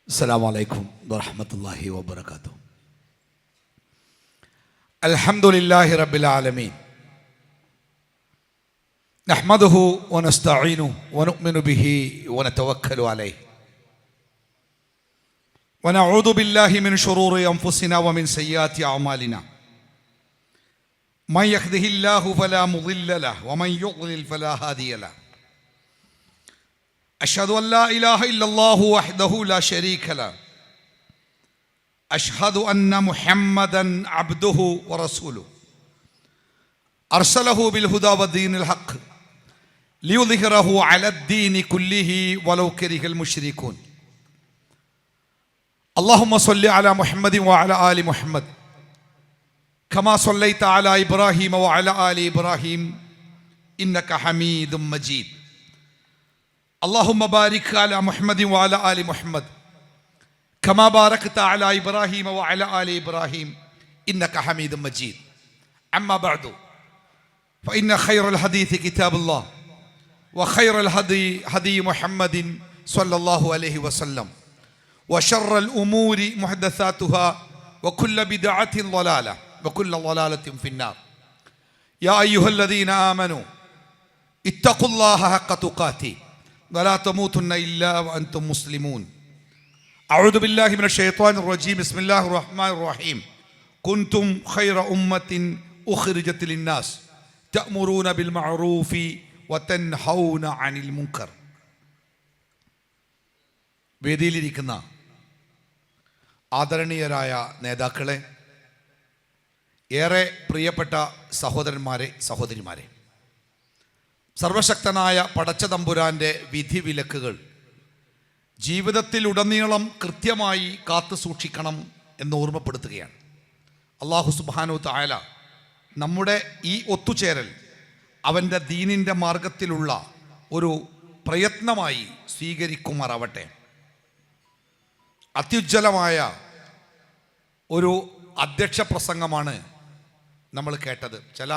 السلام عليكم ورحمة الله وبركاته. الحمد لله رب العالمين، نحمده ونستعينه ونؤمن به ونتوكل عليه، ونعوذ بالله من شرور أنفسنا ومن سيئات أعمالنا. من يهده الله فلا مضل له ومن يضلل فلا هادي له. أشهد أن لا إله إلا الله وحده لا شريك له. أشهد أن محمدا عبده ورسوله أرسله بالهدى والدين الحق ليظهره على الدين كله ولو كره المشركون. اللهم صل على محمد وعلى آل محمد كما صليت على إبراهيم وعلى آل إبراهيم إنك حميد مجيد. اللهم بارك على محمد وعلى آل محمد كما باركت على إبراهيم وعلى آل إبراهيم إنك حميد مجيد. أما بعد، فإن خير الحديث كتاب الله، وخير الهدي هدي محمد صلى الله عليه وسلم، وشر الأمور محدثاتها، وكل بدعة ضلالة، وكل ضلالة في النار. يا أيها الذين آمنوا اتقوا الله حق تقاته ولا تموتن إلا وأنتم مسلمون. أعوذ بالله من الشيطان الرجيم. بسم الله الرحمن الرحيم. كنتم خير أمة أخرجت للناس تأمرون بالمعروف وتنهون عن المنكر. വേദിയിലിരിക്കുന്ന ആദരണീയരായ നേതാക്കളെ, ഏറെ പ്രിയപ്പെട്ട സഹോദരന്മാരെ, സഹോദരിമാരെ, സർവശക്തനായ പടച്ചതമ്പുരാൻ്റെ വിധിവിലക്കുകൾ ജീവിതത്തിലുടനീളം കൃത്യമായി കാത്തു സൂക്ഷിക്കണം എന്ന് ഓർമ്മപ്പെടുത്തുകയാണ്. അല്ലാഹു സുബ്ഹാനഹു തആല നമ്മുടെ ഈ ഒത്തുചേരൽ അവൻ്റെ ദീനിൻ്റെ മാർഗത്തിലുള്ള ഒരു പ്രയത്നമായി സ്വീകരിക്കുമാറാവട്ടെ. അത്യുജ്വലമായ ഒരു അധ്യക്ഷ പ്രസംഗമാണ് നമ്മൾ കേട്ടത്. ചില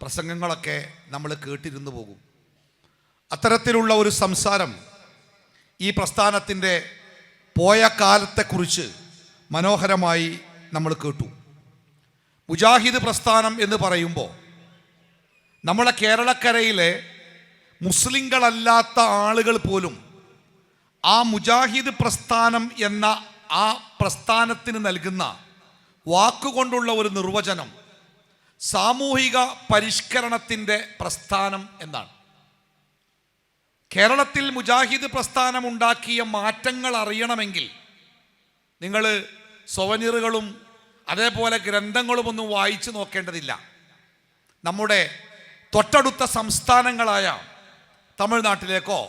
പ്രസംഗങ്ങളൊക്കെ നമ്മൾ കേട്ടിരുന്നു പോകും. അത്തരത്തിലുള്ള ഒരു സംസാരം ഈ പ്രസ്ഥാനത്തിൻ്റെ പോയ കാലത്തെക്കുറിച്ച് മനോഹരമായി നമ്മൾ കേട്ടു. മുജാഹിദ് പ്രസ്ഥാനം എന്ന് പറയുമ്പോൾ നമ്മളെ കേരളക്കരയിലെ മുസ്ലിങ്ങളല്ലാത്ത ആളുകൾ പോലും ആ മുജാഹിദ് പ്രസ്ഥാനം എന്ന ആ പ്രസ്ഥാനത്തിന് നൽകുന്ന വാക്കുകൊണ്ടുള്ള ഒരു നിർവചനം സാമൂഹിക പരിഷ്കരണത്തിൻ്റെ പ്രസ്ഥാനം എന്നാണ്. കേരളത്തിൽ മുജാഹിദ് പ്രസ്ഥാനം ഉണ്ടാക്കിയ മാറ്റങ്ങൾ അറിയണമെങ്കിൽ നിങ്ങൾ സൊവനീറുകളും അതേപോലെ ഗ്രന്ഥങ്ങളുമൊന്നും വായിച്ചു നോക്കേണ്ടതില്ല. നമ്മുടെ തൊട്ടടുത്ത സംസ്ഥാനങ്ങളായ തമിഴ്നാട്ടിലേക്കോ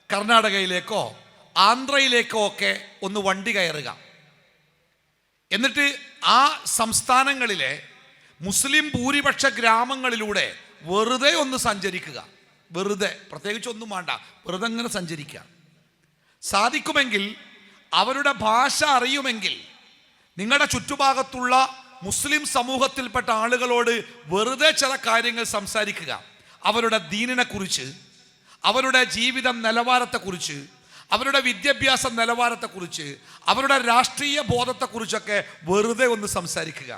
കർണാടകയിലേക്കോ ആന്ധ്രയിലേക്കോ ഒക്കെ ഒന്ന് വണ്ടി കയറുക. എന്നിട്ട് ആ സംസ്ഥാനങ്ങളിലെ മുസ്ലിം ഭൂരിപക്ഷ ഗ്രാമങ്ങളിലൂടെ വെറുതെ ഒന്ന് സഞ്ചരിക്കുക. വെറുതെ, പ്രത്യേകിച്ച് ഒന്നും വേണ്ട, വെറുതെ അങ്ങനെ സഞ്ചരിക്കുക. സാധിക്കുമെങ്കിൽ അവരുടെ ഭാഷ അറിയുമെങ്കിൽ നിങ്ങളുടെ ചുറ്റുഭാഗത്തുള്ള മുസ്ലിം സമൂഹത്തിൽപ്പെട്ട ആളുകളോട് വെറുതെ ചില കാര്യങ്ങൾ സംസാരിക്കുക. അവരുടെ ദീനിനെക്കുറിച്ച്, അവരുടെ ജീവിത നിലവാരത്തെക്കുറിച്ച്, അവരുടെ വിദ്യാഭ്യാസ നിലവാരത്തെക്കുറിച്ച്, അവരുടെ രാഷ്ട്രീയ ബോധത്തെക്കുറിച്ചൊക്കെ വെറുതെ ഒന്ന് സംസാരിക്കുക.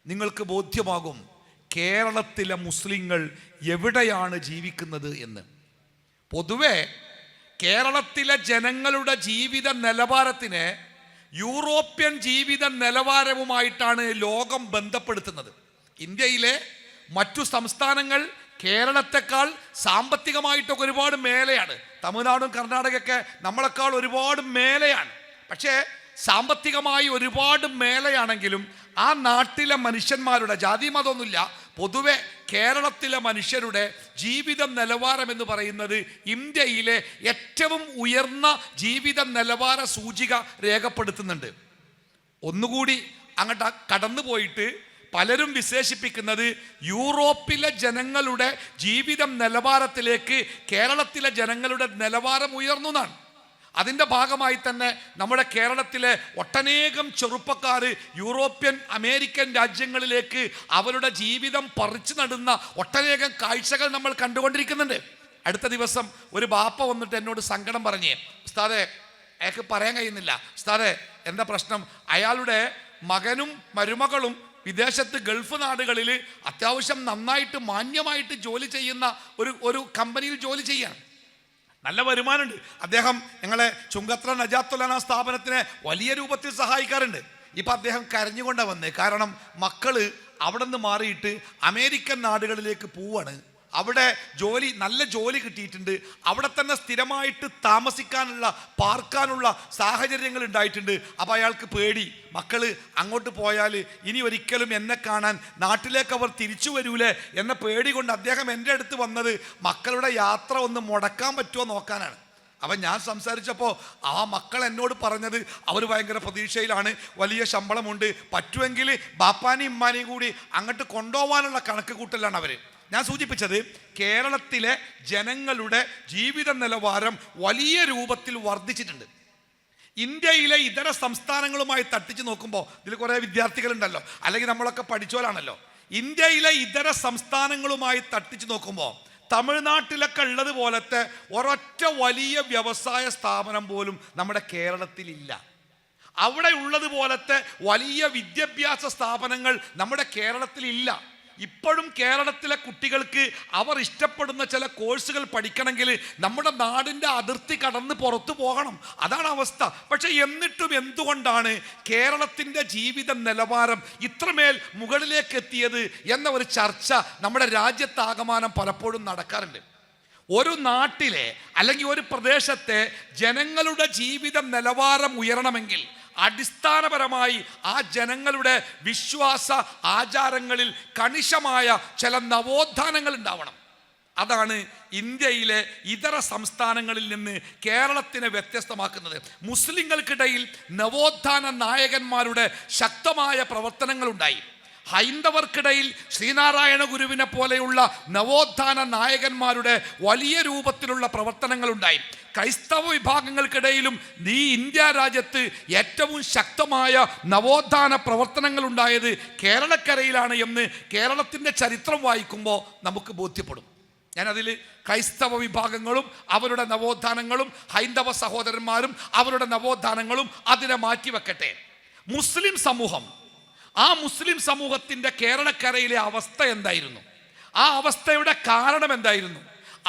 നിങ്ങൾക്ക് ബോധ്യമാകും കേരളത്തിലെ മുസ്ലിങ്ങൾ എവിടെയാണ് ജീവിക്കുന്നത് എന്ന്. പൊതുവെ കേരളത്തിലെ ജനങ്ങളുടെ ജീവിത നിലവാരത്തിനെ യൂറോപ്യൻ ജീവിത നിലവാരവുമായിട്ടാണ് ലോകം ബന്ധപ്പെടുത്തുന്നത്. ഇന്ത്യയിലെ മറ്റു സംസ്ഥാനങ്ങൾ കേരളത്തെക്കാൾ സാമ്പത്തികമായിട്ടൊക്കെ ഒരുപാട് മേലെയാണ്. തമിഴ്നാടും കർണാടകയൊക്കെ നമ്മളെക്കാൾ ഒരുപാട് മേലെയാണ്. പക്ഷേ സാമ്പത്തികമായി ഒരുപാട് മേലെയാണെങ്കിലും ആ നാട്ടിലെ മനുഷ്യന്മാരുടെ, ജാതി മതമൊന്നുമില്ല, പൊതുവെ കേരളത്തിലെ മനുഷ്യരുടെ ജീവിത നിലവാരം എന്ന് പറയുന്നത് ഇന്ത്യയിലെ ഏറ്റവും ഉയർന്ന ജീവിത നിലവാര സൂചിക രേഖപ്പെടുത്തുന്നുണ്ട്. ഒന്നുകൂടി അങ്ങോട്ട് കടന്നു പോയിട്ട് പലരും വിശേഷിപ്പിക്കുന്നത് യൂറോപ്പിലെ ജനങ്ങളുടെ ജീവിത നിലവാരത്തിലേക്ക് കേരളത്തിലെ ജനങ്ങളുടെ നിലവാരം ഉയർന്നു എന്നാണ്. അതിൻ്റെ ഭാഗമായി തന്നെ നമ്മുടെ കേരളത്തിലെ ഒട്ടനേകം ചെറുപ്പക്കാർ യൂറോപ്യൻ അമേരിക്കൻ രാജ്യങ്ങളിലേക്ക് അവരുടെ ജീവിതം പറിച്ചു നടുന്ന ഒട്ടനേകം കാഴ്ചകൾ നമ്മൾ കണ്ടുകൊണ്ടിരിക്കുന്നുണ്ട്. അടുത്ത ദിവസം ഒരു ബാപ്പ വന്നിട്ട് എന്നോട് സങ്കടം പറഞ്ഞേ, ഉസ്താദേ അയാൾക്ക് പറയാൻ കഴിയുന്നില്ല. ഉസ്താദേ, എന്താ പ്രശ്നം? അയാളുടെ മകനും മരുമകളും വിദേശത്ത് ഗൾഫ് നാടുകളിൽ അത്യാവശ്യം നന്നായിട്ട് മാന്യമായിട്ട് ജോലി ചെയ്യുന്ന ഒരു കമ്പനിയിൽ ജോലി ചെയ്യാണ്. നല്ല വരുമാനമുണ്ട്. അദ്ദേഹം ഞങ്ങളെ ചുങ്കത്ര നജാത്തുലന സ്ഥാപനത്തിനെ വലിയ രൂപത്തിൽ സഹായിക്കാറുണ്ട്. ഇപ്പം അദ്ദേഹം കരഞ്ഞുകൊണ്ടാണ് വന്നത്. കാരണം മക്കള് അവിടെ നിന്ന് മാറിയിട്ട് അമേരിക്കൻ നാടുകളിലേക്ക് പോവാണ്. അവിടെ നല്ല ജോലി കിട്ടിയിട്ടുണ്ട്. അവിടെ തന്നെ സ്ഥിരമായിട്ട് താമസിക്കാനുള്ള പാർക്കാനുള്ള സാഹചര്യങ്ങൾ ഉണ്ടായിട്ടുണ്ട്. അപ്പോൾ അയാൾക്ക് പേടി, മക്കള് അങ്ങോട്ട് പോയാൽ ഇനി ഒരിക്കലും എന്നെ കാണാൻ നാട്ടിലേക്ക് അവർ തിരിച്ചു വരൂലേ എന്ന പേടി കൊണ്ട് അദ്ദേഹം എൻ്റെ അടുത്ത് വന്നത് മക്കളുടെ യാത്ര ഒന്ന് മുടക്കാൻ പറ്റുമോ നോക്കാനാണ്. അപ്പം ഞാൻ സംസാരിച്ചപ്പോൾ ആ മക്കൾ എന്നോട് പറഞ്ഞത് അവർ ഭയങ്കര പ്രതീക്ഷയിലാണ്, വലിയ ശമ്പളമുണ്ട്, പറ്റുമെങ്കിൽ ബാപ്പാനെയും ഉമ്മാനെയും കൂടി അങ്ങോട്ട് കൊണ്ടുപോകാനുള്ള കണക്ക് കൂട്ടലാണ് അവർ. ഞാൻ സൂചിപ്പിച്ചത് കേരളത്തിലെ ജനങ്ങളുടെ ജീവിത നിലവാരം വലിയ രൂപത്തിൽ വർദ്ധിച്ചിട്ടുണ്ട്. ഇന്ത്യയിലെ ഇതര സംസ്ഥാനങ്ങളുമായി തട്ടിച്ച് നോക്കുമ്പോൾ ഇതിൽ കുറേ വിദ്യാർത്ഥികളുണ്ടല്ലോ, അല്ലെങ്കിൽ നമ്മളൊക്കെ പഠിച്ചോലാണല്ലോ. ഇന്ത്യയിലെ ഇതര സംസ്ഥാനങ്ങളുമായി തട്ടിച്ച് നോക്കുമ്പോൾ തമിഴ്നാട്ടിലൊക്കെ ഉള്ളത് പോലത്തെ ഒരൊറ്റ വലിയ വ്യവസായ സ്ഥാപനം പോലും നമ്മുടെ കേരളത്തിലില്ല. അവിടെ ഉള്ളത് പോലത്തെ വലിയ വിദ്യാഭ്യാസ സ്ഥാപനങ്ങൾ നമ്മുടെ കേരളത്തിലില്ല. ഇപ്പോഴും കേരളത്തിലെ കുട്ടികൾക്ക് അവർ ഇഷ്ടപ്പെടുന്ന ചില കോഴ്സുകൾ പഠിക്കണമെങ്കിൽ നമ്മുടെ നാടിൻ്റെ അതിർത്തി കടന്ന് പുറത്തു പോകണം. അതാണ് അവസ്ഥ. പക്ഷെ എന്നിട്ടും എന്തുകൊണ്ടാണ് കേരളത്തിൻ്റെ ജീവിത നിലവാരം ഇത്രമേൽ മുകളിലേക്ക് എത്തിയത് എന്ന ഒരു ചർച്ച നമ്മുടെ രാജ്യത്താകമാനം പലപ്പോഴും നടക്കാറുണ്ട്. ഒരു നാട്ടിലെ അല്ലെങ്കിൽ ഒരു പ്രദേശത്തെ ജനങ്ങളുടെ ജീവിത നിലവാരം ഉയരണമെങ്കിൽ അടിസ്ഥാനപരമായി ആ ജനങ്ങളുടെ വിശ്വാസ ആചാരങ്ങളിൽ കണിശമായ ചില നവോത്ഥാനങ്ങൾ ഉണ്ടാവണം. അതാണ് ഇന്ത്യയിലെ ഇതര സംസ്ഥാനങ്ങളിൽ നിന്ന് കേരളത്തിനെ വ്യത്യസ്തമാക്കുന്നത്. മുസ്ലിങ്ങൾക്കിടയിൽ നവോത്ഥാന നായകന്മാരുടെ ശക്തമായ പ്രവർത്തനങ്ങളുണ്ടായി. ഹൈന്ദവർക്കിടയിൽ ശ്രീനാരായണ ഗുരുവിനെ പോലെയുള്ള നവോത്ഥാന നായകന്മാരുടെ വലിയ രൂപത്തിലുള്ള പ്രവർത്തനങ്ങളുണ്ടായി. ക്രൈസ്തവ വിഭാഗങ്ങൾക്കിടയിലും ഈ ഇന്ത്യ രാജ്യത്ത് ഏറ്റവും ശക്തമായ നവോത്ഥാന പ്രവർത്തനങ്ങൾ ഉണ്ടായത് കേരളക്കരയിലാണ് എന്ന് കേരളത്തിൻ്റെ ചരിത്രം വായിക്കുമ്പോൾ നമുക്ക് ബോധ്യപ്പെടും. ഞാനതിൽ ക്രൈസ്തവ വിഭാഗങ്ങളും അവരുടെ നവോത്ഥാനങ്ങളും ഹൈന്ദവ സഹോദരന്മാരും അവരുടെ നവോത്ഥാനങ്ങളും അതിനെ മാറ്റിവെക്കട്ടെ. ആ മുസ്ലിം സമൂഹത്തിൻ്റെ കേരളക്കരയിലെ അവസ്ഥ എന്തായിരുന്നു? ആ അവസ്ഥയുടെ കാരണം എന്തായിരുന്നു?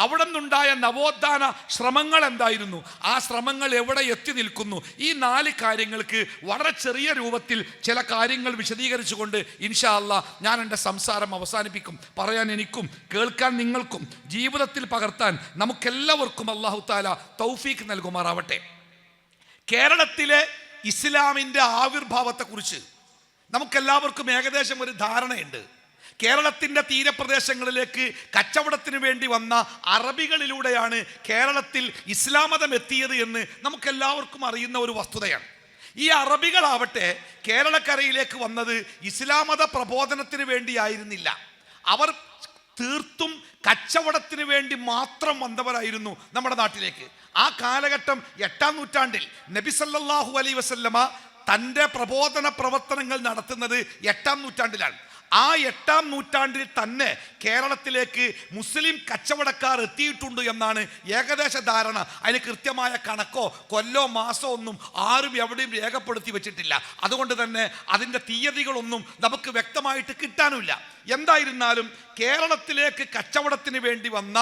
അവിടെ നിന്നുണ്ടായ നവോത്ഥാന ശ്രമങ്ങൾ എന്തായിരുന്നു? ആ ശ്രമങ്ങൾ എവിടെ എത്തി നിൽക്കുന്നു? ഈ 4 കാര്യങ്ങൾക്ക് വളരെ ചെറിയ രൂപത്തിൽ ചില കാര്യങ്ങൾ വിശദീകരിച്ചുകൊണ്ട് ഇൻഷാ അല്ലാഹ് ഞാൻ എൻ്റെ സംസാരം അവസാനിപ്പിക്കും. പറയാൻ എനിക്കും കേൾക്കാൻ നിങ്ങൾക്കും ജീവിതത്തിൽ പകർത്താൻ നമുക്കെല്ലാവർക്കും അല്ലാഹു തആല തൗഫീഖ് നൽകുമാറാവട്ടെ. കേരളത്തിലെ ഇസ്ലാമിൻ്റെ ആവിർഭാവത്തെക്കുറിച്ച് നമുക്കെല്ലാവർക്കും ഏകദേശം ഒരു ധാരണയുണ്ട്. കേരളത്തിൻ്റെ തീരപ്രദേശങ്ങളിലേക്ക് കച്ചവടത്തിന് വേണ്ടി വന്ന അറബികളിലൂടെയാണ് കേരളത്തിൽ ഇസ്ലാം മതം എത്തിയത് എന്ന് നമുക്കെല്ലാവർക്കും അറിയുന്ന ഒരു വസ്തുതയാണ്. ഈ അറബികളാവട്ടെ കേരളക്കരയിലേക്ക് വന്നത് ഇസ്ലാം മത പ്രബോധനത്തിന് വേണ്ടിയായിരുന്നില്ല. അവർ തീർത്തും കച്ചവടത്തിന് വേണ്ടി മാത്രം വന്നവരായിരുന്നു നമ്മുടെ നാട്ടിലേക്ക്. ആ കാലഘട്ടം 8-ാം നൂറ്റാണ്ടിൽ നബി സല്ലല്ലാഹു അലൈഹി വസല്ലമ തൻ്റെ പ്രബോധന പ്രവർത്തനങ്ങൾ നടത്തുന്നത് 8-ാം നൂറ്റാണ്ടിലാണ്. ആ 8-ാം നൂറ്റാണ്ടിൽ തന്നെ കേരളത്തിലേക്ക് മുസ്ലിം കച്ചവടക്കാർ എത്തിയിട്ടുണ്ട് എന്നാണ് ഏകദേശ ധാരണ. അതിന് കൃത്യമായ കണക്കോ കൊല്ലോ മാസോ ഒന്നും ആരും എവിടെയും രേഖപ്പെടുത്തി വെച്ചിട്ടില്ല. അതുകൊണ്ട് തന്നെ അതിൻ്റെ തീയതികളൊന്നും നമുക്ക് വ്യക്തമായിട്ട് കിട്ടാനുമില്ല. എന്തായിരുന്നാലും കേരളത്തിലേക്ക് കച്ചവടത്തിന് വേണ്ടി വന്ന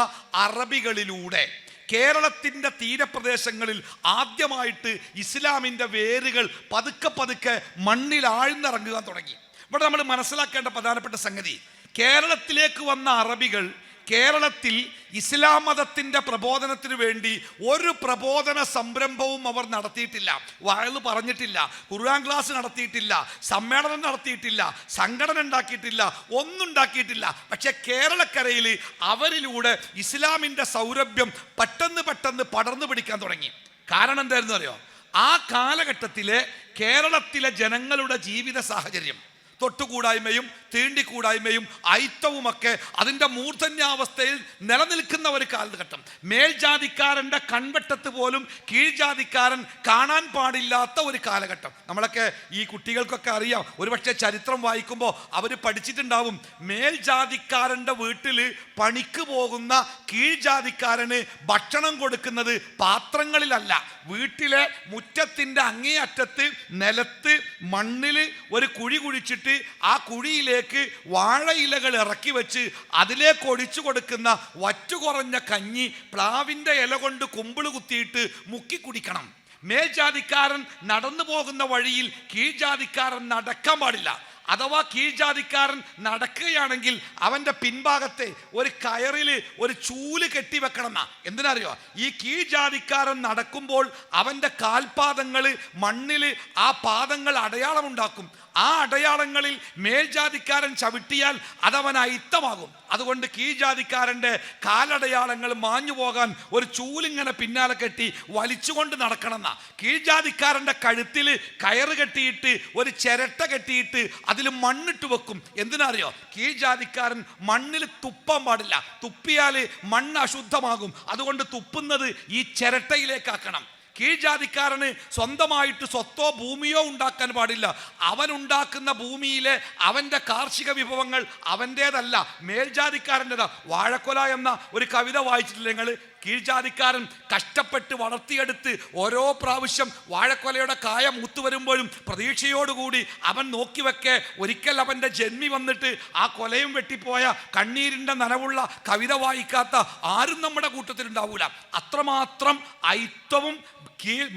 അറബികളിലൂടെ കേരളത്തിൻ്റെ തീരപ്രദേശങ്ങളിൽ ആദ്യമായിട്ട് ഇസ്ലാമിൻ്റെ വേരുകൾ പതുക്കെ മണ്ണിൽ ആഴ്ന്നിറങ്ങുവാൻ തുടങ്ങി. ഇവിടെ നമ്മൾ മനസ്സിലാക്കേണ്ട പ്രധാനപ്പെട്ട സംഗതി, കേരളത്തിലേക്ക് വന്ന അറബികൾ കേരളത്തിൽ ഇസ്ലാം മതത്തിൻ്റെ പ്രബോധനത്തിന് വേണ്ടി ഒരു പ്രബോധന സംരംഭവും അവർ നടത്തിയിട്ടില്ല. വഅ്ള് പറഞ്ഞിട്ടില്ല, ഖുർആൻ ക്ലാസ് നടത്തിയിട്ടില്ല, സമ്മേളനം നടത്തിയിട്ടില്ല, സംഘടന ഉണ്ടാക്കിയിട്ടില്ല, ഒന്നും ഉണ്ടാക്കിയിട്ടില്ല. പക്ഷെ കേരളക്കരയിൽ അവരിലൂടെ ഇസ്ലാമിൻ്റെ സൗരഭ്യം പെട്ടെന്ന് പടർന്നു പിടിക്കാൻ തുടങ്ങി. കാരണം എന്തായിരുന്നു അറിയോ? ആ കാലഘട്ടത്തിലെ കേരളത്തിലെ ജനങ്ങളുടെ ജീവിത സാഹചര്യം, തൊട്ടുകൂടായ്മയും തീണ്ടിക്കൂടായ്മയും അയിത്തവുമൊക്കെ അതിൻ്റെ മൂർധന്യാവസ്ഥയിൽ നിലനിൽക്കുന്ന ഒരു കാലഘട്ടം. മേൽജാതിക്കാരൻ്റെ കൺവെട്ടത്ത് പോലും കീഴ്ജാതിക്കാരൻ കാണാൻ പാടില്ലാത്ത ഒരു കാലഘട്ടം. നമ്മളൊക്കെ ഈ കുട്ടികൾക്കൊക്കെ അറിയാം, ഒരുപക്ഷെ ചരിത്രം വായിക്കുമ്പോൾ അവർ പഠിച്ചിട്ടുണ്ടാവും. മേൽജാതിക്കാരൻ്റെ വീട്ടിൽ പണിക്ക് പോകുന്ന കീഴ്ജാതിക്കാരന് ഭക്ഷണം കൊടുക്കുന്നത് പാത്രങ്ങളിലല്ല, വീട്ടിലെ മുറ്റത്തിൻ്റെ അങ്ങേയറ്റത്ത് നിലത്ത് മണ്ണിൽ ഒരു കുഴി കുഴിച്ചിട്ട് ആ കുഴിയിലേക്ക് വാഴയിലകൾ ഇറക്കി വെച്ച് അതിലേക്ക് ഒഴിച്ചു കൊടുക്കുന്ന വറ്റുകുറഞ്ഞ കഞ്ഞി പ്ലാവിൻ്റെ ഇല കൊണ്ട് കുമ്പിള് കുത്തിയിട്ട് മുക്കി കുടിക്കണം. മേൽജാതിക്കാരൻ നടന്നു പോകുന്ന വഴിയിൽ കീഴ്ജാതിക്കാരൻ നടക്കാൻ പാടില്ല. അഥവാ കീഴ്ജാതിക്കാരൻ നടക്കുകയാണെങ്കിൽ അവൻ്റെ പിൻഭാഗത്തെ ഒരു കയറിൽ ഒരു ചൂല് കെട്ടിവെക്കണം എന്നാ. എന്തിനറിയോ? ഈ കീഴ്ജാതിക്കാരൻ നടക്കുമ്പോൾ അവൻ്റെ കാൽപാദങ്ങൾ മണ്ണിൽ ആ പാദങ്ങൾ അടയാളമുണ്ടാക്കും. ആ അടയാളങ്ങളിൽ മേൽജാതിക്കാരൻ ചവിട്ടിയാൽ അതവൻ അയിത്തമാകും. അതുകൊണ്ട് കീഴ്ജാതിക്കാരൻ്റെ കാലടയാളങ്ങൾ മാഞ്ഞു പോകാൻ ഒരു ചൂലിങ്ങനെ പിന്നാലെ കെട്ടി വലിച്ചുകൊണ്ട് നടക്കണം എന്നാ. കീഴ്ജാതിക്കാരൻ്റെ കഴുത്തിൽ കയറ് കെട്ടിയിട്ട് ഒരു ചിരട്ട കെട്ടിയിട്ട് അതിൽ മണ്ണിട്ട് വെക്കും. എന്തിനറിയോ? കീഴ്ജാതിക്കാരൻ മണ്ണിൽ തുപ്പാൻ പാടില്ല, തുപ്പിയാൽ മണ്ണ് അശുദ്ധമാകും. അതുകൊണ്ട് തുപ്പുന്നത് ഈ ചിരട്ടയിലേക്കാക്കണം. കീഴ്ജാതിക്കാരന് സ്വന്തമായിട്ട് സ്വത്തോ ഭൂമിയോ ഉണ്ടാക്കാൻ പാടില്ല. അവനുണ്ടാക്കുന്ന ഭൂമിയിലെ അവൻ്റെ കാർഷിക വിഭവങ്ങൾ അവൻ്റേതല്ല, മേൽജാതിക്കാരൻ്റെതാ. വാഴക്കൊല എന്ന ഒരു കവിത വായിച്ചിട്ടില്ല നിങ്ങൾ? കീഴ്ജാതിക്കാരൻ കഷ്ടപ്പെട്ട് വളർത്തിയെടുത്ത് ഓരോ പ്രാവശ്യം വാഴക്കൊലയുടെ കായ മൂത്തു വരുമ്പോഴും പ്രതീക്ഷയോടുകൂടി അവൻ നോക്കി വെക്കെ ഒരിക്കൽ അവൻ്റെ ജന്മി വന്നിട്ട് ആ കൊലയും വെട്ടിപ്പോയ കണ്ണീരിൻ്റെ നനവുള്ള കവിത വായിക്കാത്ത ആരും നമ്മുടെ കൂട്ടത്തിലുണ്ടാവൂല. അത്രമാത്രം ഐത്വവും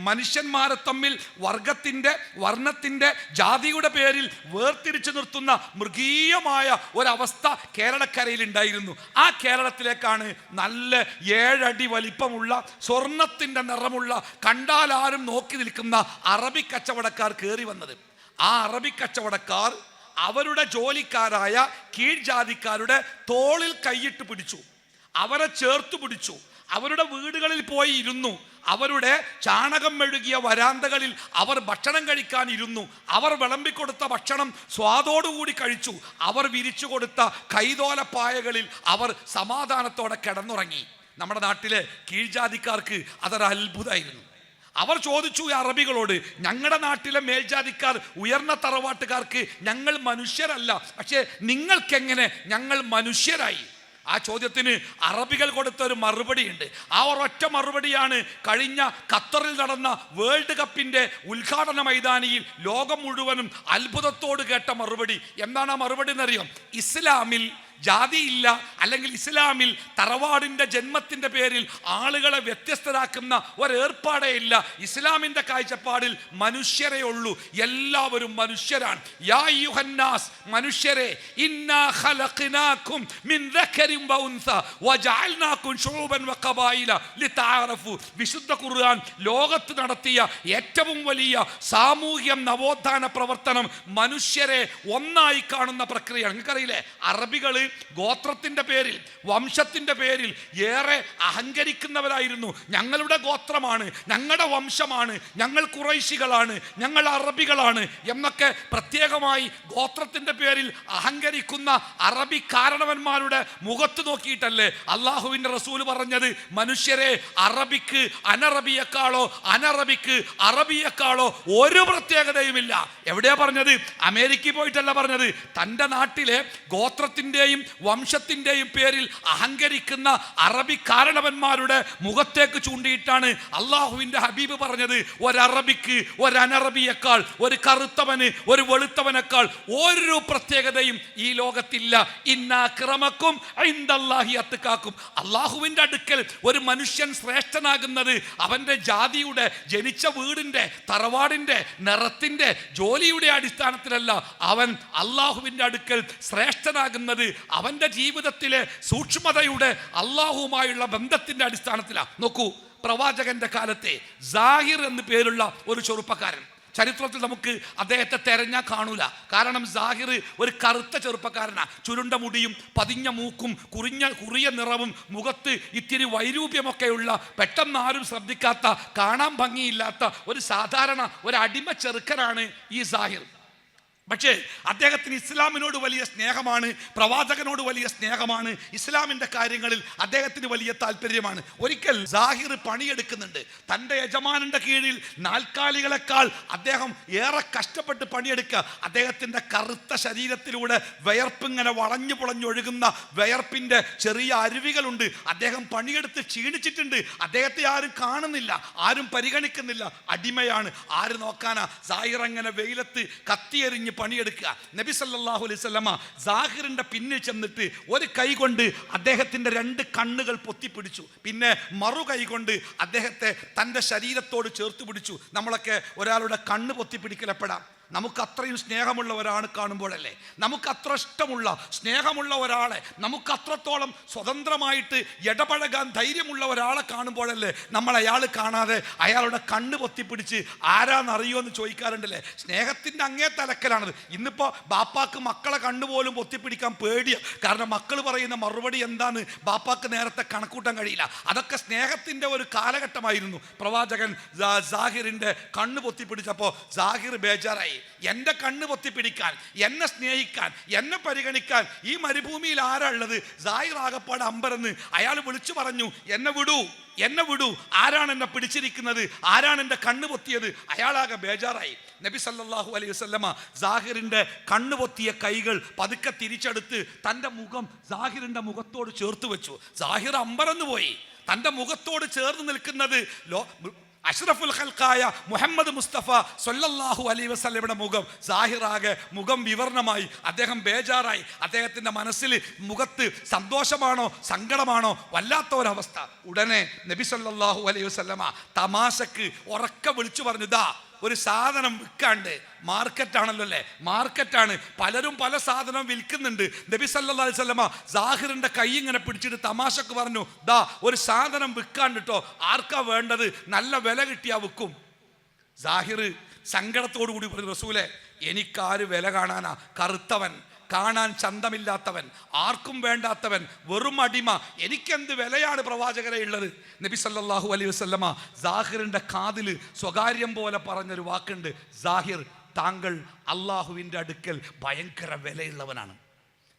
മനുഷ്യന്മാരെ തമ്മിൽ വർഗത്തിൻ്റെ വർണ്ണത്തിൻ്റെ ജാതിയുടെ പേരിൽ വേർതിരിച്ചു നിർത്തുന്ന മൃഗീയമായ ഒരവസ്ഥ കേരളക്കരയിൽ ഉണ്ടായിരുന്നു. ആ കേരളത്തിലേക്കാണ് നല്ല 7 അടി വലിപ്പമുള്ള സ്വർണത്തിൻ്റെ നിറമുള്ള കണ്ടാൽ ആരും നോക്കി നിൽക്കുന്ന അറബി കച്ചവടക്കാർ കയറി വന്നത്. ആ അറബി കച്ചവടക്കാർ അവരുടെ ജോലിക്കാരായ കീഴ്ജാതിക്കാരുടെ തോളിൽ കൈയിട്ട് പിടിച്ചു, അവരെ ചേർത്തു പിടിച്ചു, അവരുടെ വീടുകളിൽ പോയി ഇരുന്നു, അവരുടെ ചാണകം മെഴുകിയ വരാന്തകളിൽ അവർ ഭക്ഷണം കഴിക്കാൻ ഇരുന്നു. അവർ വിളമ്പിക്കൊടുത്ത ഭക്ഷണം സ്വാദോടുകൂടി കഴിച്ചു. അവർ വിരിച്ചു കൊടുത്ത കൈതോലപ്പായകളിൽ അവർ സമാധാനത്തോടെ കിടന്നുറങ്ങി. നമ്മുടെ നാട്ടിലെ കീഴ്ജാതിക്കാർക്ക് അതൊരു അത്ഭുതമായിരുന്നു. അവർ ചോദിച്ചു ഈ അറബികളോട്, ഞങ്ങളുടെ നാട്ടിലെ മേൽജാതിക്കാർ ഉയർന്ന തറവാട്ടുകാർക്ക് ഞങ്ങൾ മനുഷ്യരല്ല, പക്ഷേ നിങ്ങൾക്കെങ്ങനെ ഞങ്ങൾ മനുഷ്യരായി? ആ ചോദ്യത്തിന് അറബികൾ കൊടുത്ത ഒരു മറുപടിയുണ്ട്. ആ ഒരൊറ്റ മറുപടിയാണ് കഴിഞ്ഞ ഖത്തറിൽ നടന്ന വേൾഡ് കപ്പിൻ്റെ ഉദ്ഘാടന മൈതാനിയിൽ ലോകം മുഴുവനും അത്ഭുതത്തോട് കേട്ട മറുപടി. എന്താണ് ആ മറുപടി എന്നറിയാം? ഇസ്ലാമിൽ ജാതിയില്ല, അല്ലെങ്കിൽ ഇസ്ലാമിൽ തറവാടിൻ്റെ ജന്മത്തിൻ്റെ പേരിൽ ആളുകളെ വ്യത്യസ്തരാക്കുന്ന ഒരേർപ്പാടേ ഇല്ല. ഇസ്ലാമിൻ്റെ കാഴ്ചപ്പാടിൽ മനുഷ്യരേ ഉള്ളൂ, എല്ലാവരും മനുഷ്യരാണ്. യാ അയ്യുഹന്നാസ്, മനുഷ്യരെ, ഇന്നാ ഖലഖനാകും മിൻ ദക്കരിൻ വഉൻസ വജഅൽനാകും ശുഊബൻ വഖബായില ലിതഅറഫു. വിശുദ്ധ ഖുർആൻ ലോകത്ത് നടത്തിയ ഏറ്റവും വലിയ സാമൂഹ്യ നവോത്ഥാന പ്രവർത്തനം മനുഷ്യരെ ഒന്നായി കാണുന്ന പ്രക്രിയയാണ്. നിങ്ങൾക്കറിയില്ലേ, അറബികൾ ഗോത്രത്തിന്റെ പേരിൽ വംശത്തിന്റെ പേരിൽ ഏറെ അഹങ്കരിക്കുന്നവരായിരുന്നു. ഞങ്ങളുടെ ഗോത്രമാണ്, ഞങ്ങളുടെ വംശമാണ്, ഞങ്ങൾ ഖുറൈശികളാണ്, ഞങ്ങൾ അറബികളാണ് എന്നൊക്കെ പ്രത്യേകമായി ഗോത്രത്തിന്റെ പേരിൽ അഹങ്കരിക്കുന്ന അറബി കാരണവന്മാരുടെ മുഖത്ത് നോക്കിയിട്ടല്ലേ അള്ളാഹുവിൻ്റെ റസൂൽ പറഞ്ഞത്, മനുഷ്യരെ, അറബിക്ക് അനറബിയെക്കാളോ അനറബിക്ക് അറബിയെക്കാളോ ഒരു പ്രത്യേകതയുമില്ല. എവിടെയാ പറഞ്ഞത്? അമേരിക്കയിൽ പോയിട്ടല്ല പറഞ്ഞത്. തൻ്റെ നാട്ടിലെ ഗോത്രത്തിൻ്റെയും വംശത്തിൻ്റെയും പേരിൽ അഹങ്കരിക്കുന്ന അറബി കാരണവന്മാരുടെ മുഖത്തേക്ക് ചൂണ്ടിയിട്ടാണ് അള്ളാഹുവിൻ്റെ ഹബീബ് പറഞ്ഞത്, ഒരറബിക്ക് ഒരനറബിയേക്കാൾ, ഒരു കറുത്തവന് ഒരു വെളുത്തവനേക്കാൾ ഒരു പ്രത്യേകതയും ഈ ലോകത്തില്ല. ഇന്നാ അക്രമക്കും ഇൻദല്ലാഹി അത്ഖാക്കും. അള്ളാഹുവിൻ്റെ അടുക്കൽ ഒരു മനുഷ്യൻ ശ്രേഷ്ഠനാകുന്നത് അവൻ്റെ ജാതിയുടെ, ജനിച്ച വീടിൻ്റെ, തറവാടിൻ്റെ, നിറത്തിൻ്റെ, ജോലിയുടെ അടിസ്ഥാനത്തിലല്ല. അവൻ അള്ളാഹുവിൻ്റെ അടുക്കൽ ശ്രേഷ്ഠനാകുന്നത് അവൻ്റെ ജീവിതത്തിലെ സൂക്ഷ്മതയുടെ, അള്ളാഹുവുമായുള്ള ബന്ധത്തിൻ്റെ അടിസ്ഥാനത്തിലാണ്. നോക്കൂ, പ്രവാചകന്റെ കാലത്തെ സാഹിർ എന്ന് പേരുള്ള ഒരു ചെറുപ്പക്കാരൻ, ചരിത്രത്തിൽ നമുക്ക് അദ്ദേഹത്തെ തെരഞ്ഞാൽ കാണൂല. കാരണം സാഹിർ ഒരു കറുത്ത ചെറുപ്പക്കാരനാണ്. ചുരുണ്ട മുടിയും പതിഞ്ഞ മൂക്കും കുറിയ നിറവും മുഖത്ത് ഇത്തിരി വൈരൂപ്യമൊക്കെയുള്ള, പെട്ടെന്ന് ആരും ശ്രദ്ധിക്കാത്ത, കാണാൻ ഭംഗിയില്ലാത്ത ഒരു സാധാരണ ഒരു അടിമ ചെറുക്കനാണ് ഈ സാഹിർ. പക്ഷേ അദ്ദേഹത്തിന് ഇസ്ലാമിനോട് വലിയ സ്നേഹമാണ്, പ്രവാചകനോട് വലിയ സ്നേഹമാണ്, ഇസ്ലാമിൻ്റെ കാര്യങ്ങളിൽ അദ്ദേഹത്തിന് വലിയ താല്പര്യമാണ്. ഒരിക്കൽ സാഹിർ പണിയെടുക്കുന്നുണ്ട്. തൻ്റെ യജമാനൻ്റെ കീഴിൽ നാൽക്കാലികളെക്കാൾ അദ്ദേഹം ഏറെ കഷ്ടപ്പെട്ട് പണിയെടുക്കുക. അദ്ദേഹത്തിൻ്റെ കറുത്ത ശരീരത്തിലൂടെ വിയർപ്പിങ്ങനെ വളഞ്ഞു പൊളഞ്ഞൊഴുകുന്ന വിയർപ്പിൻ്റെ ചെറിയ അരുവികളുണ്ട്. അദ്ദേഹം പണിയെടുത്ത് ക്ഷീണിച്ചിട്ടുണ്ട്. അദ്ദേഹത്തെ ആരും കാണുന്നില്ല, ആരും പരിഗണിക്കുന്നില്ല. അടിമയാണ്, ആര് നോക്കാനാ? സാഹിർ അങ്ങനെ വെയിലത്ത് കത്തിയെറിഞ്ഞ് പണിയെടുക്കുക. നബി സല്ലല്ലാഹു അലൈഹി വസല്ലമ സാഹിറിന്റെ പിന്നിൽ ചെന്നിട്ട് ഒരു കൈ കൊണ്ട് അദ്ദേഹത്തിന്റെ 2 കണ്ണുകൾ പൊത്തിപ്പിടിച്ചു. പിന്നെ മറു കൈ കൊണ്ട് അദ്ദേഹത്തെ തൻ്റെ ശരീരത്തോട് ചേർത്ത് പിടിച്ചു. നമ്മളൊക്കെ ഒരാളുടെ കണ്ണ് പൊത്തിപ്പിടിക്കലപ്പെടാം. നമുക്ക് അത്രയും സ്നേഹമുള്ള ഒരാൾ കാണുമ്പോഴല്ലേ, നമുക്ക് അത്ര ഇഷ്ടമുള്ള സ്നേഹമുള്ള ഒരാളെ, നമുക്ക് അത്രത്തോളം സ്വതന്ത്രമായിട്ട് ഇടപഴകാൻ ധൈര്യമുള്ള ഒരാളെ കാണുമ്പോഴല്ലേ നമ്മൾ അയാൾ കാണാതെ അയാളുടെ കണ്ണ് പൊത്തിപ്പിടിച്ച് ആരാന്നറിയോ എന്ന് ചോദിക്കാറുണ്ടല്ലേ. സ്നേഹത്തിൻ്റെ അങ്ങേ തലക്കലാണത്. ഇന്നിപ്പോൾ ബാപ്പാക്ക് മക്കളെ കണ്ണുപോലും പൊത്തിപ്പിടിക്കാൻ പേടിയാണ്. കാരണം മക്കൾ പറയുന്ന മറുപടി എന്താന്ന് ബാപ്പാക്ക് നേരത്തെ കണക്കൂട്ടാൻ കഴിയില്ല. അതൊക്കെ സ്നേഹത്തിൻ്റെ ഒരു കാലഘട്ടമായിരുന്നു. പ്രവാചകൻ സാഹിറിൻ്റെ കണ്ണ് പൊത്തിപ്പിടിച്ചപ്പോൾ സാഹിർ ബേജാറായി. എൻ്റെ കണ്ണ് പൊത്തിപ്പിടിക്കാൻ, എന്നെ സ്നേഹിക്കാൻ, എന്നെ പരിഗണിക്കാൻ ഈ മരുഭൂമിയിൽ ആരാ ഉള്ളത്? സാഹിർ ആകപ്പാട് അമ്പരന്ന് അയാൾ വിളിച്ചു പറഞ്ഞു, എന്നെ വിടൂ, എന്നെ വിടൂ, ആരാണ് എന്നെ പിടിച്ചിരിക്കുന്നത്? ആരാണ് എൻ്റെ കണ്ണ് പൊത്തിയത്? അയാളാകെ ബേജാറായി. നബി സല്ലല്ലാഹു അലൈഹി വസല്ലമ സാഹിറിൻ്റെ കണ്ണ് പൊത്തിയ കൈകൾ പതുക്കെ തിരിച്ചെടുത്ത് തൻ്റെ മുഖം സാഹിറിൻ്റെ മുഖത്തോട് ചേർത്ത് വെച്ചു. സാഹിർ അമ്പരന്ന് പോയി. തൻ്റെ മുഖത്തോട് ചേർന്ന് നിൽക്കുന്നത് അഷ്റഫുൽ ഖൽഖായ മുഹമ്മദ് മുസ്തഫ സല്ലല്ലാഹു അലൈഹി വസല്ലമയുടെ മുഖം. സാഹിറാകെ മുഖം വിവർണമായി. അദ്ദേഹം ബേജാറായി. അദ്ദേഹത്തിൻ്റെ മനസ്സിൽ മുഖത്ത് സന്തോഷമാണോ സങ്കടമാണോ വല്ലാത്ത ഒരവസ്ഥ. ഉടനെ നബി സല്ലല്ലാഹു അലൈഹി വസല്ലമ തമാശക്ക് ഉറക്കെ വിളിച്ചു പറഞ്ഞു, ദാ ഒരു സാധനം വിൽക്കാണ്ട്. മാർക്കറ്റാണല്ലോ അല്ലേ, മാർക്കറ്റാണ്, പലരും പല സാധനം വിൽക്കുന്നുണ്ട്. നബി സല്ലല്ലാഹു അലൈഹി വസല്ലമ സാഹിറിന്റെ കൈ ഇങ്ങനെ പിടിച്ചിട്ട് തമാശക്ക് പറഞ്ഞു, ദാ ഒരു സാധനം വിൽക്കാണ്ട് ട്ടോ, ആർക്കാ വേണ്ടത്? നല്ല വില കിട്ടിയാ വിൽക്കും. സാഹിർ സങ്കടത്തോടു കൂടി പറഞ്ഞു, റസൂലെ എനിക്കാര് വില കാണാനാ? കറുത്തവൻ, കാണാൻ ചന്തമില്ലാത്തവൻ, ആർക്കും വേണ്ടാത്തവൻ, വെറും അടിമ, എനിക്കെന്ത് വിലയാണ് പ്രവാചകരെ ഉള്ളത്? നബി സല്ലല്ലാഹു അലൈഹി വസല്ലമ സാഹിറിൻ്റെ കാതിൽ സ്വകാര്യം പോലെ പറഞ്ഞൊരു വാക്കുണ്ട്, സാഹിർ, താങ്കൾ അള്ളാഹുവിൻ്റെ അടുക്കൽ ഭയങ്കര വിലയുള്ളവനാണ്.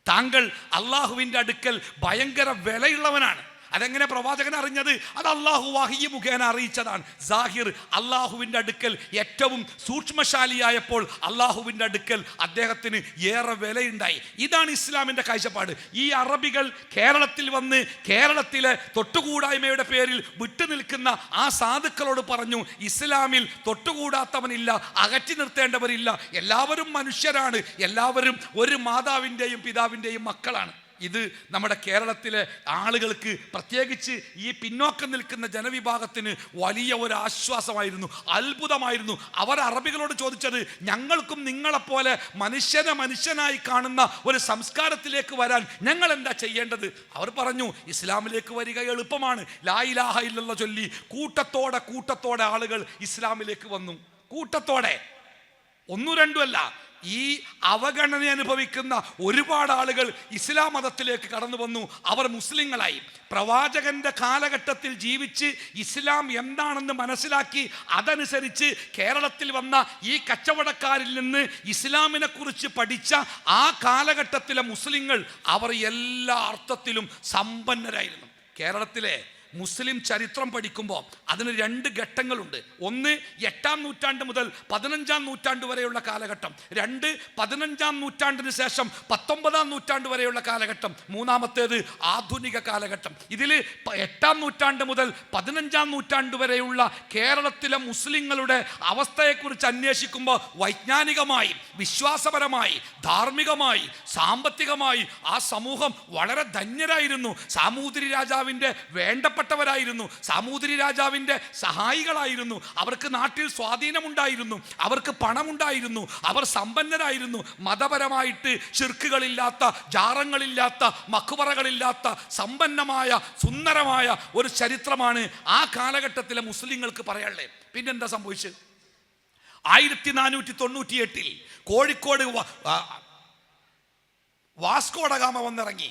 താങ്കൾ അള്ളാഹുവിൻ്റെ അടുക്കൽ ഭയങ്കര വിലയുള്ളവനാണ്. അതെങ്ങനെ പ്രവാചകൻ അറിഞ്ഞത്? അത് അള്ളാഹു വഹി മുഖേന അറിയിച്ചതാണ്. സാഹിർ അള്ളാഹുവിൻ്റെ അടുക്കൽ ഏറ്റവും സൂക്ഷ്മശാലിയായപ്പോൾ അള്ളാഹുവിൻ്റെ അടുക്കൽ അദ്ദേഹത്തിന് ഏറെ വിലയുണ്ടായി. ഇതാണ് ഇസ്ലാമിൻ്റെ കാഴ്ചപ്പാട്. ഈ അറബികൾ കേരളത്തിൽ വന്ന് കേരളത്തിലെ തൊട്ടുകൂടായ്മയുടെ പേരിൽ വിട്ടുനിൽക്കുന്ന ആ സാധുക്കളോട് പറഞ്ഞു, ഇസ്ലാമിൽ തൊട്ടുകൂടാത്തവനില്ല, അകറ്റി നിർത്തേണ്ടവരില്ല, എല്ലാവരും മനുഷ്യരാണ്, എല്ലാവരും ഒരു മാതാവിൻ്റെയും പിതാവിൻ്റെയും മക്കളാണ്. ഇത് നമ്മുടെ കേരളത്തിലെ ആളുകൾക്ക്, പ്രത്യേകിച്ച് ഈ പിന്നോക്കം നിൽക്കുന്ന ജനവിഭാഗത്തിന് വലിയ ഒരു ആശ്വാസമായിരുന്നു, അത്ഭുതമായിരുന്നു. അവർ അറബികളോട് ചോദിച്ചത്, ഞങ്ങൾക്കും നിങ്ങളെപ്പോലെ മനുഷ്യനായി കാണുന്ന ഒരു സംസ്കാരത്തിലേക്ക് വരാൻ ഞങ്ങൾ എന്താ ചെയ്യേണ്ടത്? അവർ പറഞ്ഞു, ഇസ്ലാമിലേക്ക് വരിക എളുപ്പമാണ്. ലാ ഇലാഹ ഇല്ലല്ലാഹ് ചൊല്ലി കൂട്ടത്തോടെ ആളുകൾ ഇസ്ലാമിലേക്ക് വന്നു. കൂട്ടത്തോടെ, ഒന്നും രണ്ടുമല്ല. ഈ അവഗണന അനുഭവിക്കുന്ന ഒരുപാട് ആളുകൾ ഇസ്ലാം മതത്തിലേക്ക് കടന്നു വന്നു. അവർ മുസ്ലിങ്ങളായി. പ്രവാചകന്റെ കാലഘട്ടത്തിൽ ജീവിച്ച് ഇസ്ലാം എന്താണെന്ന് മനസ്സിലാക്കി അതനുസരിച്ച് കേരളത്തിൽ വന്ന ഈ കച്ചവടക്കാരിൽ നിന്ന് ഇസ്ലാമിനെ കുറിച്ച് പഠിച്ച ആ കാലഘട്ടത്തിലെ മുസ്ലിങ്ങൾ അവർ എല്ലാ അർത്ഥത്തിലും സമ്പന്നരായിരുന്നു. കേരളത്തിലെ മുസ്ലിം ചരിത്രം പഠിക്കുമ്പോൾ അതിന് 2 ഘട്ടങ്ങളുണ്ട്. ഒന്ന് 8-ാം നൂറ്റാണ്ട് മുതൽ 15-ാം നൂറ്റാണ്ട് വരെയുള്ള കാലഘട്ടം. 2 15-ാം നൂറ്റാണ്ടിന് ശേഷം 19-ാം നൂറ്റാണ്ട് വരെയുള്ള കാലഘട്ടം. മൂന്നാമത്തേത് ആധുനിക കാലഘട്ടം. ഇതിൽ 8-ാം നൂറ്റാണ്ട് മുതൽ 15-ാം നൂറ്റാണ്ട് വരെയുള്ള കേരളത്തിലെ മുസ്ലിങ്ങളുടെ അവസ്ഥയെക്കുറിച്ച് അന്വേഷിക്കുമ്പോൾ വൈജ്ഞാനികമായി, വിശ്വാസപരമായി, ധാർമ്മികമായി, സാമ്പത്തികമായി ആ സമൂഹം വളരെ ധന്യരായിരുന്നു. സാമൂതിരി രാജാവിൻ്റെ വേണ്ടപ്പെട്ടവരായിരുന്നു, സാമൂതിരി രാജാവിൻ്റെ സഹായികളായിരുന്നു. അവർക്ക് നാട്ടിൽ സ്വാധീനമുണ്ടായിരുന്നു, അവർക്ക് പണമുണ്ടായിരുന്നു, അവർ സമ്പന്നരായിരുന്നു. മതപരമായിട്ട് ശിർക്കുകളില്ലാത്ത, ജാറങ്ങളില്ലാത്ത, മഖ്ബറകളില്ലാത്ത സമ്പന്നമായ സുന്ദരമായ ഒരു ചരിത്രമാണ് ആ കാലഘട്ടത്തിലെ മുസ്ലിങ്ങൾക്ക് പറയാനുള്ളത്. പിന്നെന്താ സംഭവിച്ചത്? 1498 കോഴിക്കോട് വാസ്കോഡഗാമ വന്നിറങ്ങി.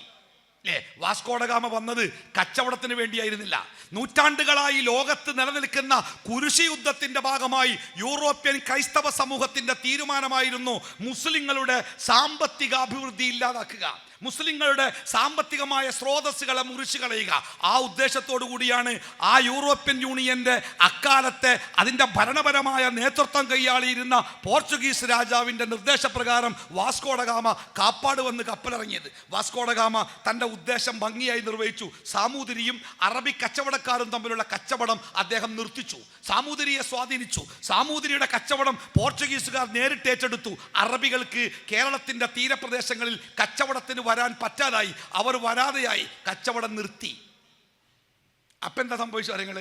അല്ലേ? വാസ്കോഡഗാമ വന്നത് കച്ചവടത്തിന് വേണ്ടിയായിരുന്നില്ല. നൂറ്റാണ്ടുകളായി ലോകത്ത് നിലനിൽക്കുന്ന കുരിശ് യുദ്ധത്തിന്റെ ഭാഗമായി യൂറോപ്യൻ ക്രൈസ്തവ സമൂഹത്തിന്റെ തീരുമാനമായിരുന്നു മുസ്ലിങ്ങളുടെ സാമ്പത്തിക അഭിവൃദ്ധി ഇല്ലാതാക്കുക, മുസ്ലിങ്ങളുടെ സാമ്പത്തികമായ സ്രോതസ്സുകളെ മുറിച്ചു കളയുക. ആ ഉദ്ദേശത്തോടു കൂടിയാണ് ആ യൂറോപ്യൻ യൂണിയന്റെ അക്കാലത്തെ അതിൻ്റെ ഭരണപരമായ നേതൃത്വം കൈയാളിയിരുന്ന പോർച്ചുഗീസ് രാജാവിൻ്റെ നിർദ്ദേശപ്രകാരം വാസ്കോഡഗാമ കാപ്പാട് വന്ന് കപ്പലിറങ്ങിയത്. വാസ്കോഡഗാമ തൻ്റെ ഉദ്ദേശം ഭംഗിയായി നിർവഹിച്ചു. സാമൂതിരിയും അറബി കച്ചവടക്കാരും തമ്മിലുള്ള കച്ചവടം അദ്ദേഹം നിർത്തിച്ചു, സാമൂതിരിയെ സ്വാധീനിച്ചു. സാമൂതിരിയുടെ കച്ചവടം പോർച്ചുഗീസുകാർ നേരിട്ട് ഏറ്റെടുത്തു. അറബികൾക്ക് കേരളത്തിൻ്റെ തീരപ്രദേശങ്ങളിൽ കച്ചവടത്തിന് വരാൻ പറ്റാതായി, അവർ വരാതെയായി, കച്ചവടം നിർത്തി. അപ്പം എന്താ സംഭവിച്ചു അറിയങ്ങൾ?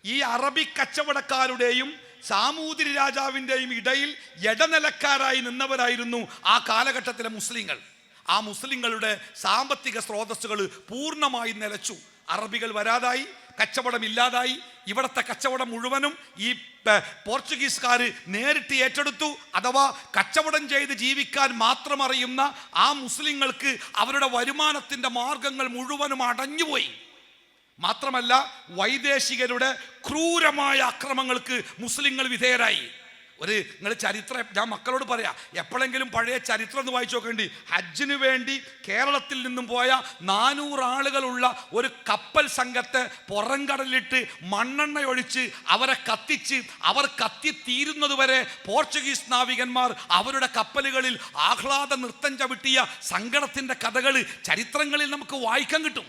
ഈ അറബി കച്ചവടക്കാരുടെയും സാമൂതിരി രാജാവിൻ്റെയും ഇടയിൽ ഇടനിലക്കാരായി നിന്നവരായിരുന്നു ആ കാലഘട്ടത്തിലെ മുസ്ലിങ്ങൾ. ആ മുസ്ലിങ്ങളുടെ സാമ്പത്തിക സ്രോതസ്സുകൾ പൂർണ്ണമായി നിലച്ചു. അറബികൾ വരാതായി, കച്ചവടം ഇല്ലാതായി. ഇവിടുത്തെ കച്ചവടം മുഴുവനും ഈ പോർച്ചുഗീസുകാർ നേരിട്ട് ഏറ്റെടുത്തു. അഥവാ കച്ചവടം ചെയ്ത് ജീവിക്കാൻ മാത്രം അറിയുന്ന ആ മുസ്ലിങ്ങൾക്ക് അവരുടെ വരുമാനത്തിൻ്റെ മാർഗങ്ങൾ മുഴുവനും അടഞ്ഞുപോയി. മാത്രമല്ല, വൈദേശികരുടെ ക്രൂരമായ അക്രമങ്ങൾക്ക് മുസ്ലിങ്ങൾ വിധേയരായി. നിങ്ങൾ ചരിത്രം ഞാൻ മക്കളോട് പറയാം, എപ്പോഴെങ്കിലും പഴയ ചരിത്രം ഒന്ന് വായിച്ചു നോക്കേണ്ടി. ഹജ്ജിന് വേണ്ടി കേരളത്തിൽ നിന്നും പോയ 400 ആളുകളുള്ള ഒരു കപ്പൽ സംഘത്തെ പുറംകടലിട്ട് മണ്ണെണ്ണ ഒഴിച്ച് അവരെ കത്തിച്ച് അവർ കത്തിത്തീരുന്നത് വരെ പോർച്ചുഗീസ് നാവികന്മാർ അവരുടെ കപ്പലുകളിൽ ആഹ്ലാദ നൃത്തം ചവിട്ടിയ സങ്കടത്തിൻ്റെ കഥകൾ ചരിത്രങ്ങളിൽ നമുക്ക് വായിക്കാൻ കിട്ടും.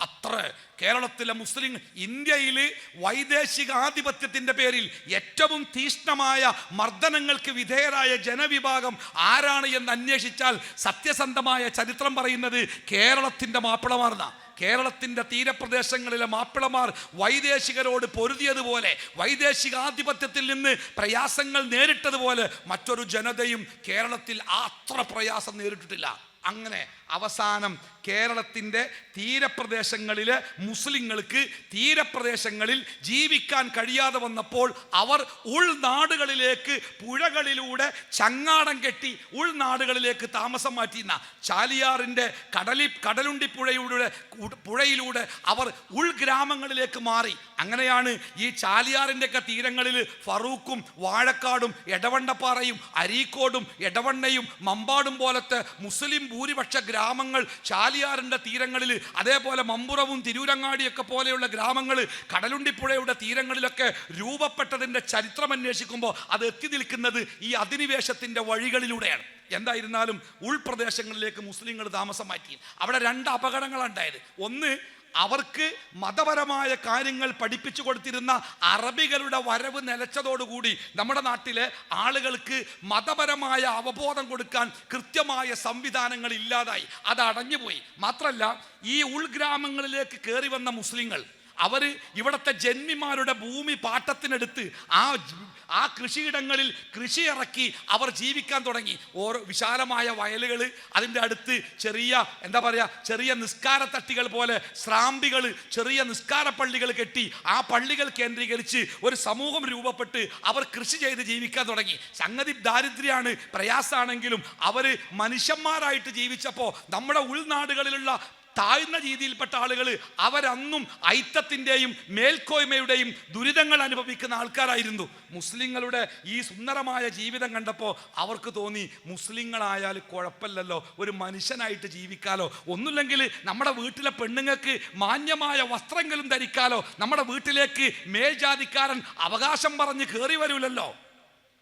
അത്ര കേരളത്തിലെ മുസ്ലിം, ഇന്ത്യയിൽ വൈദേശിക ആധിപത്യത്തിൻ്റെ പേരിൽ ഏറ്റവും തീഷ്ണമായ മർദ്ദനങ്ങൾക്ക് വിധേയരായ ജനവിഭാഗം ആരാണ് എന്ന് അന്വേഷിച്ചാൽ സത്യസന്ധമായ ചരിത്രം പറയുന്നത് കേരളത്തിൻ്റെ മാപ്പിളമാർന്നാണ്. കേരളത്തിൻ്റെ തീരപ്രദേശങ്ങളിലെ മാപ്പിളമാർ വൈദേശികരോട് പൊരുതിയതുപോലെ, വൈദേശിക ആധിപത്യത്തിൽ നിന്ന് പ്രയാസങ്ങൾ നേരിട്ടതുപോലെ മറ്റൊരു ജനതയും കേരളത്തിൽ അത്ര പ്രയാസം നേരിട്ടിട്ടില്ല. അങ്ങനെ അവസാനം കേരളത്തിൻ്റെ തീരപ്രദേശങ്ങളിലെ മുസ്ലിങ്ങൾക്ക് തീരപ്രദേശങ്ങളിൽ ജീവിക്കാൻ കഴിയാതെ വന്നപ്പോൾ അവർ ഉൾനാടുകളിലേക്ക് പുഴകളിലൂടെ ചങ്ങാടം കെട്ടി ഉൾനാടുകളിലേക്ക് താമസം മാറ്റിയിരുന്ന ചാലിയാറിൻ്റെ കടലുണ്ടി പുഴയിലൂടെ അവർ ഉൾഗ്രാമങ്ങളിലേക്ക് മാറി. അങ്ങനെയാണ് ഈ ചാലിയാറിൻ്റെയൊക്കെ തീരങ്ങളിൽ ഫറൂഖും വാഴക്കാടും എടവണ്ണപ്പാറയും അരീക്കോടും എടവണ്ണയും മമ്പാടും പോലത്തെ മുസ്ലിം ഭൂരിപക്ഷ ഗ്രാമങ്ങൾ ചാലിയാറിൻ്റെ തീരങ്ങളിൽ, അതേപോലെ മമ്പുറവും തിരൂരങ്ങാടിയൊക്കെ പോലെയുള്ള ഗ്രാമങ്ങൾ കടലുണ്ടിപ്പുഴയുടെ തീരങ്ങളിലൊക്കെ രൂപപ്പെട്ടതിൻ്റെ ചരിത്രം അന്വേഷിക്കുമ്പോൾ അത് എത്തി നിൽക്കുന്നത് ഈ അധിനിവേശത്തിൻ്റെ വഴികളിലൂടെയാണ്. എന്തായിരുന്നാലും ഉൾപ്രദേശങ്ങളിലേക്ക് മുസ്ലിങ്ങൾ താമസം മാറ്റി. അവിടെ 2 അപകടങ്ങളാണ് ഉണ്ടായത്. ഒന്ന്, അവർക്ക് മതപരമായ കാര്യങ്ങൾ പഠിപ്പിച്ചു കൊടുത്തിരുന്ന അറബികളുടെ വരവ് നിലച്ചതോടുകൂടി നമ്മുടെ നാട്ടിലെ ആളുകൾക്ക് മതപരമായ അവബോധം കൊടുക്കാൻ കൃത്യമായ സംവിധാനങ്ങൾ ഇല്ലാതായി, അത് അടഞ്ഞുപോയി. മാത്രമല്ല, ഈ ഉൾഗ്രാമങ്ങളിലേക്ക് കയറി വന്ന മുസ്ലിങ്ങൾ അവർ ഇവിടുത്തെ ജന്മിമാരുടെ ഭൂമി പാട്ടത്തിനെടുത്ത് ആ കൃഷിയിടങ്ങളിൽ കൃഷി ഇറക്കി അവർ ജീവിക്കാൻ തുടങ്ങി. ഓരോ വിശാലമായ വയലുകൾ, അതിൻ്റെ അടുത്ത് ചെറിയ നിസ്കാര തട്ടികൾ പോലെ സ്രാമ്പികൾ, ചെറിയ നിസ്കാര പള്ളികൾ കെട്ടി ആ പള്ളികൾ കേന്ദ്രീകരിച്ച് ഒരു സമൂഹം രൂപപ്പെട്ട് അവർ കൃഷി ചെയ്ത് ജീവിക്കാൻ തുടങ്ങി. സംഗതി ദാരിദ്ര്യമാണ്, പ്രയാസമാണെങ്കിലും അവർ മനുഷ്യന്മാരായിട്ട് ജീവിച്ചപ്പോൾ നമ്മുടെ ഉൾനാടുകളിലുള്ള താഴ്ന്ന രീതിയിൽപ്പെട്ട ആളുകൾ അവരന്നും ഐത്തത്തിൻ്റെയും മേൽക്കോയ്മയുടെയും ദുരിതങ്ങൾ അനുഭവിക്കുന്ന ആൾക്കാരായിരുന്നു. മുസ്ലിങ്ങളുടെ ഈ സുന്ദരമായ ജീവിതം കണ്ടപ്പോൾ അവർക്ക് തോന്നി, മുസ്ലിങ്ങളായാൽ കുഴപ്പമില്ലല്ലോ, ഒരു മനുഷ്യനായിട്ട് ജീവിക്കാലോ, ഒന്നുമില്ലെങ്കിൽ നമ്മുടെ വീട്ടിലെ പെണ്ണുങ്ങൾക്ക് മാന്യമായ വസ്ത്രങ്ങളും ധരിക്കാലോ, നമ്മുടെ വീട്ടിലേക്ക് മേൽജാതിക്കാരൻ അവകാശം പറഞ്ഞ് കയറി വരൂലല്ലോ.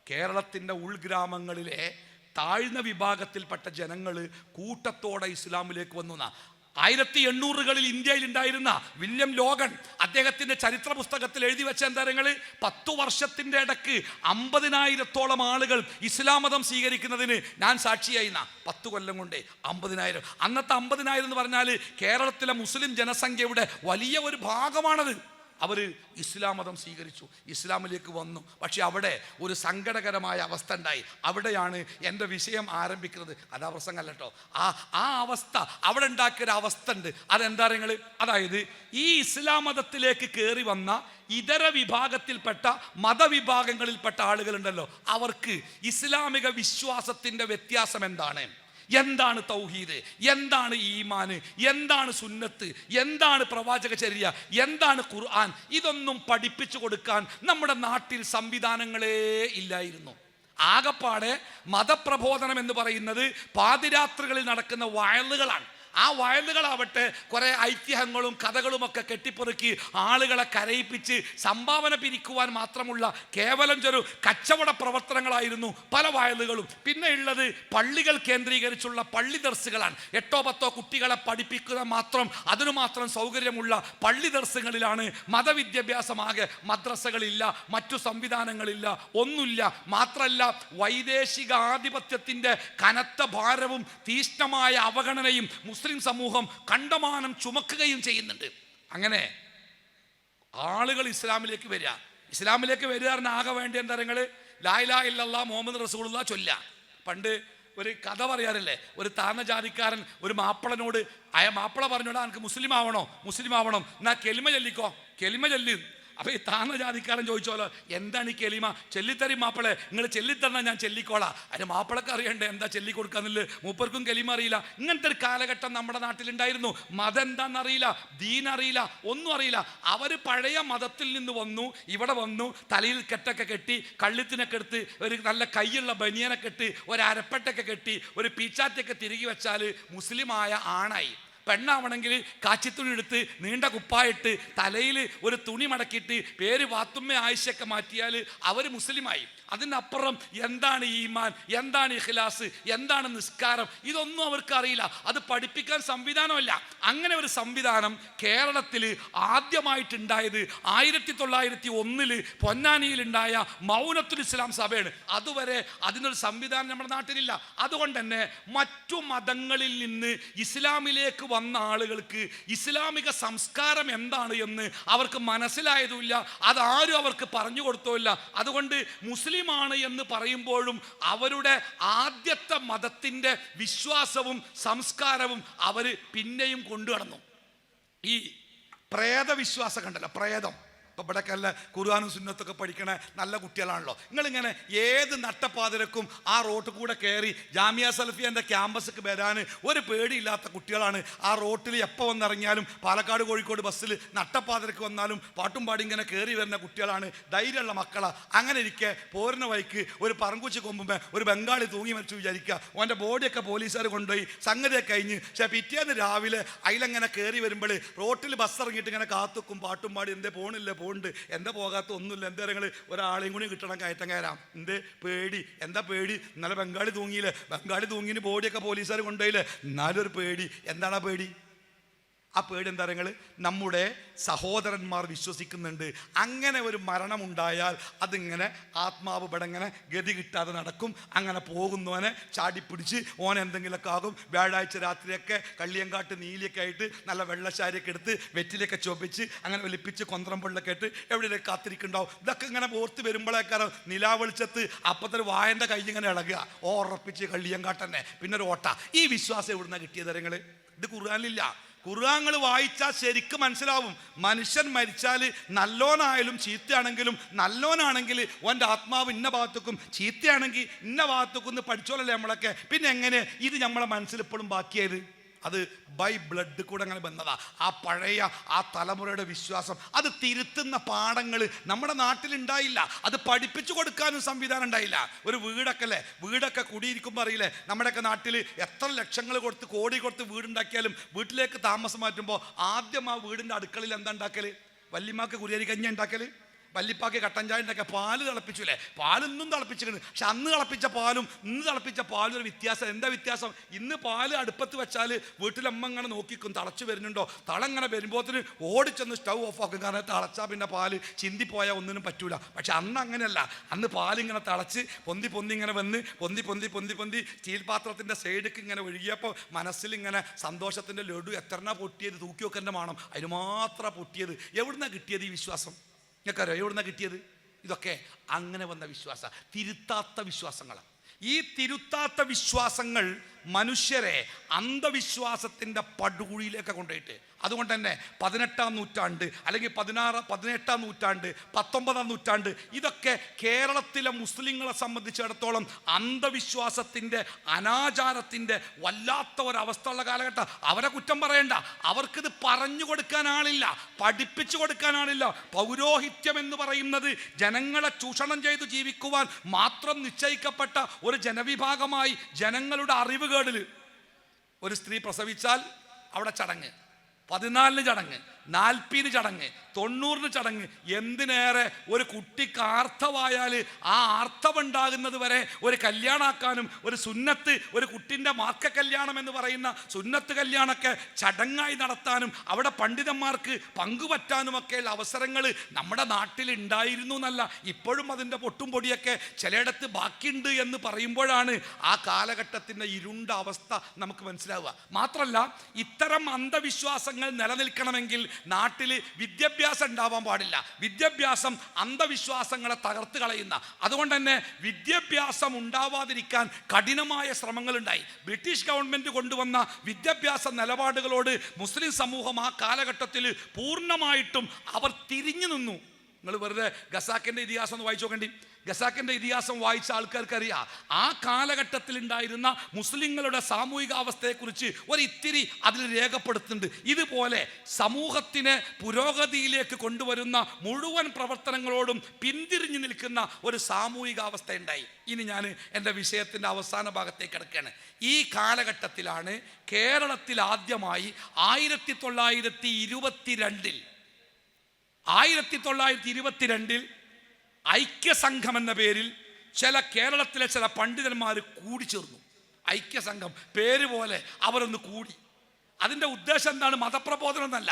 കേരളത്തിൻ്റെ ഉൾഗ്രാമങ്ങളിലെ താഴ്ന്ന വിഭാഗത്തിൽപ്പെട്ട ജനങ്ങൾ കൂട്ടത്തോടെ ഇസ്ലാമിലേക്ക് വന്നു. 1800കളിൽ ഇന്ത്യയിൽ ഉണ്ടായിരുന്ന വില്യം ലോഗൻ അദ്ദേഹത്തിൻ്റെ ചരിത്ര പുസ്തകത്തിൽ എഴുതി വെച്ച എന്താരങ്ങൾ, 10 വർഷത്തിൻ്റെ ഇടയ്ക്ക് 50,000-ഓളം ആളുകൾ ഇസ്ലാം മതം സ്വീകരിക്കുന്നതിന് ഞാൻ സാക്ഷിയായി. 10 കൊല്ലം കൊണ്ട് 50,000. അന്നത്തെ 50,000 എന്ന് പറഞ്ഞാൽ കേരളത്തിലെ മുസ്ലിം ജനസംഖ്യയുടെ വലിയ ഒരു ഭാഗമാണത്. അവർ ഇസ്ലാം മതം സ്വീകരിച്ചു, ഇസ്ലാമിലേക്ക് വന്നു. പക്ഷെ അവിടെ ഒരു സങ്കടകരമായ അവസ്ഥ ഉണ്ടായി. അവിടെയാണ് എൻ്റെ വിഷയം ആരംഭിക്കുന്നത്. അതാ പ്രസംഗമല്ല കേട്ടോ. ആ അവസ്ഥ അവിടെ ഉണ്ടാക്കിയൊരു അവസ്ഥ ഉണ്ട്. അതെന്താ നിങ്ങൾ? അതായത് ഈ ഇസ്ലാം മതത്തിലേക്ക് കയറി വന്ന ഇതര വിഭാഗത്തിൽപ്പെട്ട മതവിഭാഗങ്ങളിൽപ്പെട്ട ആളുകളുണ്ടല്ലോ, അവർക്ക് ഇസ്ലാമിക വിശ്വാസത്തിൻ്റെ വ്യത്യാസം എന്താണ്, എന്താണ് തൗഹീദ്, എന്താണ് ഈമാന്, എന്താണ് സുന്നത്ത്, എന്താണ് പ്രവാചക ചര്യ, എന്താണ് ഖുർആൻ, ഇതൊന്നും പഠിപ്പിച്ചു കൊടുക്കാൻ നമ്മുടെ നാട്ടിൽ സംവിധാനങ്ങളേ ഇല്ലായിരുന്നു. ആകപ്പാടെ മതപ്രബോധനം എന്ന് പറയുന്നത് പാതിരാത്രികളിൽ നടക്കുന്ന വയലുകളാണ്. ആ വയലുകളാവട്ടെ കുറേ ഐതിഹ്യങ്ങളും കഥകളുമൊക്കെ കെട്ടിപ്പെറുക്കി ആളുകളെ കരയിപ്പിച്ച് സംഭാവന പിരിക്കുവാൻ മാത്രമുള്ള കേവലം ഒരു കച്ചവട പ്രവർത്തനങ്ങളായിരുന്നു പല വയലുകളും. പിന്നെ ഉള്ളത് പള്ളികൾ കേന്ദ്രീകരിച്ചുള്ള പള്ളി ദർസുകളാണ്. 8-10 കുട്ടികളെ പഠിപ്പിക്കുക മാത്രം, അതിനു മാത്രം സൗകര്യമുള്ള പള്ളി ദർസുകളിലാണ് മതവിദ്യാഭ്യാസമാകെ. മദ്രസകളില്ല, മറ്റു സംവിധാനങ്ങളില്ല, ഒന്നുമില്ല. മാത്രമല്ല വൈദേശിക ആധിപത്യത്തിൻ്റെ കനത്ത ഭാരവും തീഷ്ണമായ അവഗണനയും മുസ്ലിം സമൂഹം കണ്ടമാനം ചുമക്കുകയും ചെയ്യുന്നുണ്ട്. അങ്ങനെ ആളുകൾ ഇസ്ലാമിലേക്ക് വരിക. ഇസ്ലാമിലേക്ക് വരിക ആകെ വേണ്ടി എന്താ നിങ്ങൾ ലാ ഇലാഹ ഇല്ലല്ലാഹ് മുഹമ്മദ് റസൂലുള്ളാഹ് ചൊല്ല. പണ്ട് ഒരു കഥ പറയാറില്ലേ, ഒരു താഴ്ന്ന ജാതിക്കാരൻ ഒരു മാപ്പിളനോട്, മാപ്പിള പറഞ്ഞോടാ എനിക്ക് മുസ്ലിം ആവണം എന്നാ കെലിമ ചൊല്ലിക്കോ, കെലിമ ചൊല്ലി. അപ്പോൾ ഈ താഴ്ന്ന ജാതിക്കാരൻ ചോദിച്ചോലോ, എന്താണ് ഈ കെലിമ? ചെല്ലിത്തരും മാപ്പിളെ, നിങ്ങൾ ചെല്ലിത്തരണം, ഞാൻ ചെല്ലിക്കോളാം. അതിന് മാപ്പിളക്ക് അറിയണ്ടേ എന്താ ചൊല്ലിക്കൊടുക്കാന്നില്ല, മൂപ്പർക്കും കെലിമ അറിയില്ല. ഇങ്ങനത്തെ ഒരു കാലഘട്ടം നമ്മുടെ നാട്ടിലുണ്ടായിരുന്നു. മതം എന്താണെന്നറിയില്ല, ദീനറിയില്ല, ഒന്നും അറിയില്ല. അവർ പഴയ മതത്തിൽ നിന്ന് വന്നു, ഇവിടെ വന്നു, തലയിൽ കെട്ടൊക്കെ കെട്ടി, കള്ളിത്തിനൊക്കെ എടുത്ത്, ഒരു നല്ല കൈയുള്ള ബനിയനൊക്കെ ഇട്ട്, ഒരു അരപ്പട്ടൊക്കെ കെട്ടി, ഒരു പീച്ചാറ്റൊക്കെ തിരികെ വെച്ചാൽ മുസ്ലിമായ ആണായി. പെണ്ണാവണമെങ്കിൽ കാച്ചിത്തുണി എടുത്ത് നീണ്ട കുപ്പായിട്ട് തലയിൽ ഒരു തുണി മടക്കിയിട്ട് പേര് വാത്തുമ്മ ആയിഷയൊക്കെ മാറ്റിയാൽ അവർ മുസ്ലിമായി. അതിനപ്പുറം എന്താണ് ഈമാൻ, എന്താണ് ഇഖ്ലാസ്, എന്താണ് നിസ്കാരം, ഇതൊന്നും അവർക്ക് അറിയില്ല. അത് പഠിപ്പിക്കാൻ സംവിധാനമല്ല. അങ്ങനെ ഒരു സംവിധാനം കേരളത്തിൽ ആദ്യമായിട്ടുണ്ടായത് 1901 പൊന്നാനിയിലുണ്ടായ മൗനത്തുൽ ഇസ്ലാം സഭയാണ്. അതുവരെ അതിനൊരു സംവിധാനം നമ്മുടെ നാട്ടിലില്ല. അതുകൊണ്ട് തന്നെ മറ്റു മതങ്ങളിൽ നിന്ന് ഇസ്ലാമിലേക്ക് വന്ന ആളുകൾക്ക് ഇസ്ലാമിക സംസ്കാരം എന്താണ് എന്ന് അവർക്ക് മനസ്സിലായതുമില്ല, അതാരും അവർക്ക് പറഞ്ഞു കൊടുത്തില്ല. അതുകൊണ്ട് മുസ്ലിമാണ് എന്ന് പറയുമ്പോഴും അവരുടെ ആദ്യത്തെ മതത്തിൻ്റെ വിശ്വാസവും സംസ്കാരവും അവർ പിന്നെയും കൊണ്ടുനടന്നു. ഈ പ്രേതവിശ്വാസം കണ്ടല്ലോ, പ്രേതം. ഇപ്പോൾ ഇവിടെയൊക്കെ അല്ല ഖുർആനും സുന്നത്തൊക്കെ പഠിക്കണ നല്ല കുട്ടികളാണല്ലോ. നിങ്ങളിങ്ങനെ ഏത് നട്ടപ്പാതിരക്കും ആ റോട്ടിൽ കൂടെ കയറി ജാമിയ സലഫിയൻ്റെ ക്യാമ്പസിലേക്ക് വരാൻ ഒരു പേടിയില്ലാത്ത കുട്ടികളാണ്. ആ റോട്ടിൽ എപ്പോൾ വന്നിറങ്ങിയാലും പാലക്കാട് കോഴിക്കോട് ബസ്സിൽ നട്ടപ്പാതിരക്ക് വന്നാലും പാട്ടും പാടി ഇങ്ങനെ കയറി വരുന്ന കുട്ടികളാണ്, ധൈര്യമുള്ള മക്കളാണ്. അങ്ങനെ ഇരിക്കെ പോരുന്ന വഴിക്ക് ഒരു പറങ്കുച്ചി കൊമ്പുമ്പോൾ ഒരു ബംഗാളി തൂങ്ങി മരിച്ചു വിചാരിക്കുക, ഓൻ്റെ ബോഡിയൊക്കെ പോലീസുകാർ കൊണ്ടുപോയി സംഗതിയൊക്കെ കഴിഞ്ഞ്. പക്ഷേ പിറ്റേന്ന് രാവിലെ അതിലെങ്ങനെ കയറി വരുമ്പോൾ റോട്ടിൽ ബസ് ഇറങ്ങിയിട്ട് ഇങ്ങനെ കാത്തുക്കും, പാട്ടും പാടി എന്തേ പോണില്ല ഉണ്ട്, എന്താ പോകാത്ത ഒന്നുമില്ല, എന്താ നിങ്ങൾ ഒരാളെയും കൂടി കിട്ടണം കയറ്റം കയറാം, എന്ത് പേടി, എന്താ പേടി? ഇന്നലെ ബംഗാളി തൂങ്ങിയില്ലേ, ബംഗാളി തൂങ്ങിന് ബോഡിയൊക്കെ പോലീസുകാർ കൊണ്ടുപോയില്ലേ, എന്നാലും ഒരു പേടി. എന്താണ് ആ പേടി? ആ പേടി എന്താ നിങ്ങൾ, നമ്മുടെ സഹോദരന്മാർ വിശ്വസിക്കുന്നുണ്ട് അങ്ങനെ ഒരു മരണമുണ്ടായാൽ അതിങ്ങനെ ആത്മാവ് ഇവിടെങ്ങനെ ഗതി കിട്ടാതെ നടക്കും. അങ്ങനെ പോകുന്നവനെ ചാടിപ്പിടിച്ച് ഓൻ എന്തെങ്കിലുമൊക്കെ ആകും. വ്യാഴാഴ്ച രാത്രിയൊക്കെ കള്ളിയങ്കാട്ട് നീലിയൊക്കെ ആയിട്ട് നല്ല വെള്ളശാരിയൊക്കെ എടുത്ത് വെറ്റിലൊക്കെ ചൊപ്പിച്ച് അങ്ങനെ ഒലിപ്പിച്ച് കൊന്ത്രം പൊള്ളൊക്കെ ആയിട്ട് എവിടെയൊക്കെ കാത്തിരിക്കുന്നുണ്ടാവും. ഇതൊക്കെ ഇങ്ങനെ ഓർത്ത് വരുമ്പോഴേക്കാരം നിലാവെളിച്ചത്ത് അപ്പത്തൊരു വായൻ്റെ കൈ ഇങ്ങനെ ഇളകുക, ഉറപ്പിച്ച് കള്ളിയങ്കാട്ടന്നെ, പിന്നെ ഒരു ഓട്ട. ഈ വിശ്വാസം എവിടുന്നാണ് കിട്ടിയത് നിങ്ങൾ? ഇത് ഖുർആനിലില്ല. ഖുർആൻ വായിച്ചാൽ ശരിക്കും മനസ്സിലാവും. മനുഷ്യൻ മരിച്ചാൽ നല്ലോനായാലും ചീത്തയാണെങ്കിലും, നല്ലോനാണെങ്കിൽ ഓൻ്റെ ആത്മാവ് ഇന്ന ഭാഗത്തേക്കും, ചീത്തയാണെങ്കിൽ ഇന്ന ഭാഗത്തേക്കും എന്ന് പഠിച്ചോളല്ലേ നമ്മളൊക്കെ. പിന്നെ എങ്ങനെ ഇത് നമ്മളെ മനസ്സിൽ ഇപ്പോഴും ബാക്കിയായത്? അത് ബൈ ബ്ലഡ് കൂടെ അങ്ങനെ വന്നതാ. ആ പഴയ ആ തലമുറയുടെ വിശ്വാസം അത് തിരുത്തുന്ന പാഠങ്ങൾ നമ്മുടെ നാട്ടിലുണ്ടായില്ല. അത് പഠിപ്പിച്ചു കൊടുക്കാനും സംവിധാനം ഉണ്ടായില്ല. ഒരു വീടൊക്കെ കുടിയിരിക്കുമ്പോൾ അറിയില്ലേ, നമ്മുടെയൊക്കെ നാട്ടിൽ എത്ര ലക്ഷങ്ങൾ കൊടുത്ത് കോടി കൊടുത്ത് വീടുണ്ടാക്കിയാലും വീട്ടിലേക്ക് താമസം മാറ്റുമ്പോൾ ആദ്യം ആ വീടിൻ്റെ അടുക്കളയിൽ എന്താ ഉണ്ടാക്കൽ? വല്യമാക്ക് കുരിയരി കഞ്ഞി ഉണ്ടാക്കൽ, വല്ലിപ്പാക്ക് കട്ടൻ ചായ ഉണ്ടാക്കുക, പാല് തിളപ്പിച്ചില്ലേ, പാലൊന്നും തിളപ്പിച്ചിട്ടുണ്ട്. പക്ഷെ അന്ന് തിളപ്പിച്ച പാലും ഇന്ന് തിളപ്പിച്ച പാലും ഒരു വ്യത്യാസം. എന്താ വ്യത്യാസം? ഇന്ന് പാല് അടുപ്പത്ത് വെച്ചാൽ വീട്ടിലമ്മ ഇങ്ങനെ നോക്കിക്കും, തിളച്ച് വരുന്നുണ്ടോ. തളങ്ങനെ വരുമ്പോഴത്തിന് ഓടിച്ചെന്ന് സ്റ്റൗ ഓഫ് ആക്കും, കാരണം തിളച്ചാൽ പിന്നെ പാല് ചിന്തിപ്പോയാൽ ഒന്നിനും പറ്റൂല. പക്ഷെ അന്ന് അങ്ങനെയല്ല. അന്ന് പാലിങ്ങനെ തിളച്ച് പൊന്തി ഇങ്ങനെ വന്ന് പൊന്തി സ്റ്റീൽ പാത്രത്തിൻ്റെ സൈഡിലേക്ക് ഇങ്ങനെ ഒഴുകിയപ്പോൾ മനസ്സിലിങ്ങനെ സന്തോഷത്തിൻ്റെ ലഡു എത്രനാ പൊട്ടിയത്, തൂക്കി വെക്കൻ്റെ വേണം, അതിന് മാത്രം പൊട്ടിയത്. എവിടുന്നാണ് കിട്ടിയത് ഈ വിശ്വാസം? നിങ്ങൾക്കറിയോ എവിടുന്നാണ് കിട്ടിയത്? ഇതൊക്കെ അങ്ങനെ വന്ന വിശ്വാസം, തിരുത്താത്ത വിശ്വാസങ്ങളാണ്. ഈ തിരുത്താത്ത വിശ്വാസങ്ങൾ മനുഷ്യരെ അന്ധവിശ്വാസത്തിൻ്റെ പടുകുഴിയിലേക്ക് കൊണ്ടുപോയിട്ട്, അതുകൊണ്ട് തന്നെ 18-ാം നൂറ്റാണ്ട് അല്ലെങ്കിൽ 18-ാം നൂറ്റാണ്ട് 19-ാം നൂറ്റാണ്ട് ഇതൊക്കെ കേരളത്തിലെ മുസ്ലിങ്ങളെ സംബന്ധിച്ചിടത്തോളം അന്ധവിശ്വാസത്തിൻ്റെ അനാചാരത്തിൻ്റെ വല്ലാത്ത ഒരവസ്ഥയുള്ള കാലഘട്ടം. അവരെ കുറ്റം പറയണ്ട, അവർക്കിത് പറഞ്ഞു കൊടുക്കാൻ ആളില്ല, പഠിപ്പിച്ചു കൊടുക്കാൻ ആളില്ല. പൗരോഹിത്യം എന്ന് പറയുന്നത് ജനങ്ങളെ ചൂഷണം ചെയ്തു ജീവിക്കുവാൻ മാത്രം നിശ്ചയിക്കപ്പെട്ട ഒരു ജനവിഭാഗമായി ജനങ്ങളുടെ അറിവുകേടിൽ ഒരു സ്ത്രീ പ്രസവിച്ചാൽ അവിടെ ചടങ്ങ്, 14 ചടങ്ങ്, 40 ചടങ്ങ്, 90 ചടങ്ങ്. എന്തിനേറെ ഒരു കുട്ടിക്ക് ആർത്തവായാൽ ആ ആർത്തവുണ്ടാകുന്നത് വരെ ഒരു കല്യാണാക്കാനും ഒരു സുന്നത്ത്, ഒരു കുട്ടിൻ്റെ മാർക്ക കല്യാണം എന്ന് പറയുന്ന സുന്നത്ത് കല്യാണമൊക്കെ ചടങ്ങായി നടത്താനും അവിടെ പണ്ഡിതന്മാർക്ക് പങ്കുപറ്റാനുമൊക്കെയുള്ള അവസരങ്ങൾ നമ്മുടെ നാട്ടിൽ ഉണ്ടായിരുന്നു എന്നല്ല, ഇപ്പോഴും അതിൻ്റെ പൊട്ടും പൊടിയൊക്കെ ചിലയിടത്ത് ബാക്കിയുണ്ട് എന്ന് പറയുമ്പോഴാണ് ആ കാലഘട്ടത്തിൻ്റെ ഇരുണ്ട അവസ്ഥ നമുക്ക് മനസ്സിലാവുക. മാത്രമല്ല, ഇത്തരം അന്ധവിശ്വാസങ്ങൾ നിലനിൽക്കണമെങ്കിൽ നാട്ടിൽ വിദ്യാഭ്യാസം ഉണ്ടാവാൻ പാടില്ല. വിദ്യാഭ്യാസം അന്ധവിശ്വാസങ്ങളെ തകർത്ത് കളയുന്ന, അതുകൊണ്ട് തന്നെ വിദ്യാഭ്യാസം ഉണ്ടാവാതിരിക്കാൻ കഠിനമായ ശ്രമങ്ങളുണ്ടായി. ബ്രിട്ടീഷ് ഗവൺമെൻറ് കൊണ്ടുവന്ന വിദ്യാഭ്യാസ നിലപാടുകളോട് മുസ്ലിം സമൂഹം ആ കാലഘട്ടത്തിൽ പൂർണ്ണമായിട്ടും അവർ തിരിഞ്ഞു നിന്നു. നിങ്ങൾ വെറുതെ ഖസാക്കിൻ്റെ ഇതിഹാസം ഒന്ന് വായിച്ചു നോക്കേണ്ടി. ഖസാക്കിൻ്റെ ഇതിഹാസം വായിച്ച ആൾക്കാർക്കറിയാം ആ കാലഘട്ടത്തിൽ ഉണ്ടായിരുന്ന മുസ്ലിങ്ങളുടെ സാമൂഹിക അവസ്ഥയെക്കുറിച്ച് ഒരിത്തിരി അതിൽ രേഖപ്പെടുത്തുന്നുണ്ട്. ഇതുപോലെ സമൂഹത്തിനെ പുരോഗതിയിലേക്ക് കൊണ്ടുവരുന്ന മുഴുവൻ പ്രവർത്തനങ്ങളോടും പിന്തിരിഞ്ഞു നിൽക്കുന്ന ഒരു സാമൂഹിക അവസ്ഥ ഉണ്ടായി. ഇനി ഞാൻ എൻ്റെ വിഷയത്തിൻ്റെ അവസാന ഭാഗത്തേക്ക് കിടക്കുകയാണ്. ഈ കാലഘട്ടത്തിലാണ് കേരളത്തിൽ ആദ്യമായി 1922 ഐക്യസംഘം എന്ന പേരിൽ കേരളത്തിലെ ചില പണ്ഡിതന്മാർ കൂടിച്ചേർന്നു. ഐക്യസംഘം പേര് പോലെ അവരൊന്ന് കൂടി. അതിൻ്റെ ഉദ്ദേശം എന്താണ്? മതപ്രബോധനം എന്നല്ല,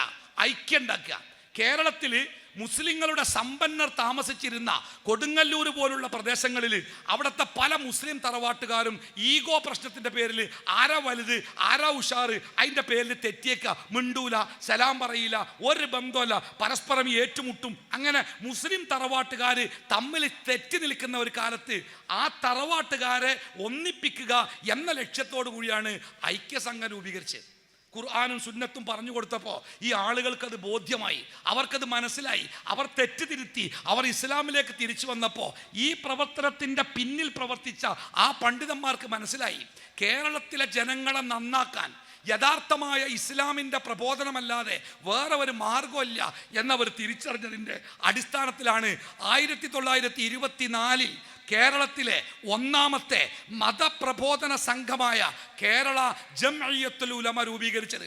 ഐക്യം ഉണ്ടാക്കുക. കേരളത്തിൽ മുസ്ലിങ്ങളുടെ സമ്പന്നർ താമസിച്ചിരുന്ന കൊടുങ്ങല്ലൂർ പോലുള്ള പ്രദേശങ്ങളിൽ അവിടുത്തെ പല മുസ്ലിം തറവാട്ടുകാരും ഈഗോ പ്രശ്നത്തിൻ്റെ പേരിൽ ആരാ വലുത് ആരാ ഉഷാറ് അതിൻ്റെ പേരിൽ തെറ്റിയേക്കുക, മിണ്ടൂല, സലാം പറയില്ല, ഒരു ബന്ധമല്ല, പരസ്പരം ഏറ്റുമുട്ടും. അങ്ങനെ മുസ്ലിം തറവാട്ടുകാർ തമ്മിൽ തെറ്റി നിൽക്കുന്ന ഒരു കാലത്ത് ആ തറവാട്ടുകാരെ ഒന്നിപ്പിക്കുക എന്ന ലക്ഷ്യത്തോടു കൂടിയാണ് ഐക്യസംഘം രൂപീകരിച്ചത്. ഖുർആനും സുന്നത്തും പറഞ്ഞു കൊടുത്തപ്പോൾ ഈ ആളുകൾക്കത് ബോധ്യമായി, അവർക്കത് മനസ്സിലായി, അവർ തെറ്റുതിരുത്തി, അവർ ഇസ്ലാമിലേക്ക് തിരിച്ചു വന്നപ്പോൾ ഈ പ്രവർത്തനത്തിൻ്റെ പിന്നിൽ പ്രവർത്തിച്ച ആ പണ്ഡിതന്മാർക്ക് മനസ്സിലായി കേരളത്തിലെ ജനങ്ങളെ നന്നാക്കാൻ യഥാർത്ഥമായ ഇസ്ലാമിൻ്റെ പ്രബോധനമല്ലാതെ വേറെ ഒരു മാർഗമില്ല എന്നവർ തിരിച്ചറിഞ്ഞതിൻ്റെ അടിസ്ഥാനത്തിലാണ് 1924 കേരളത്തിലെ ഒന്നാമത്തെ മതപ്രബോധന സംഘമായ കേരള ജംഇയ്യത്തുൽ ഉലമ രൂപീകരിച്ചത്.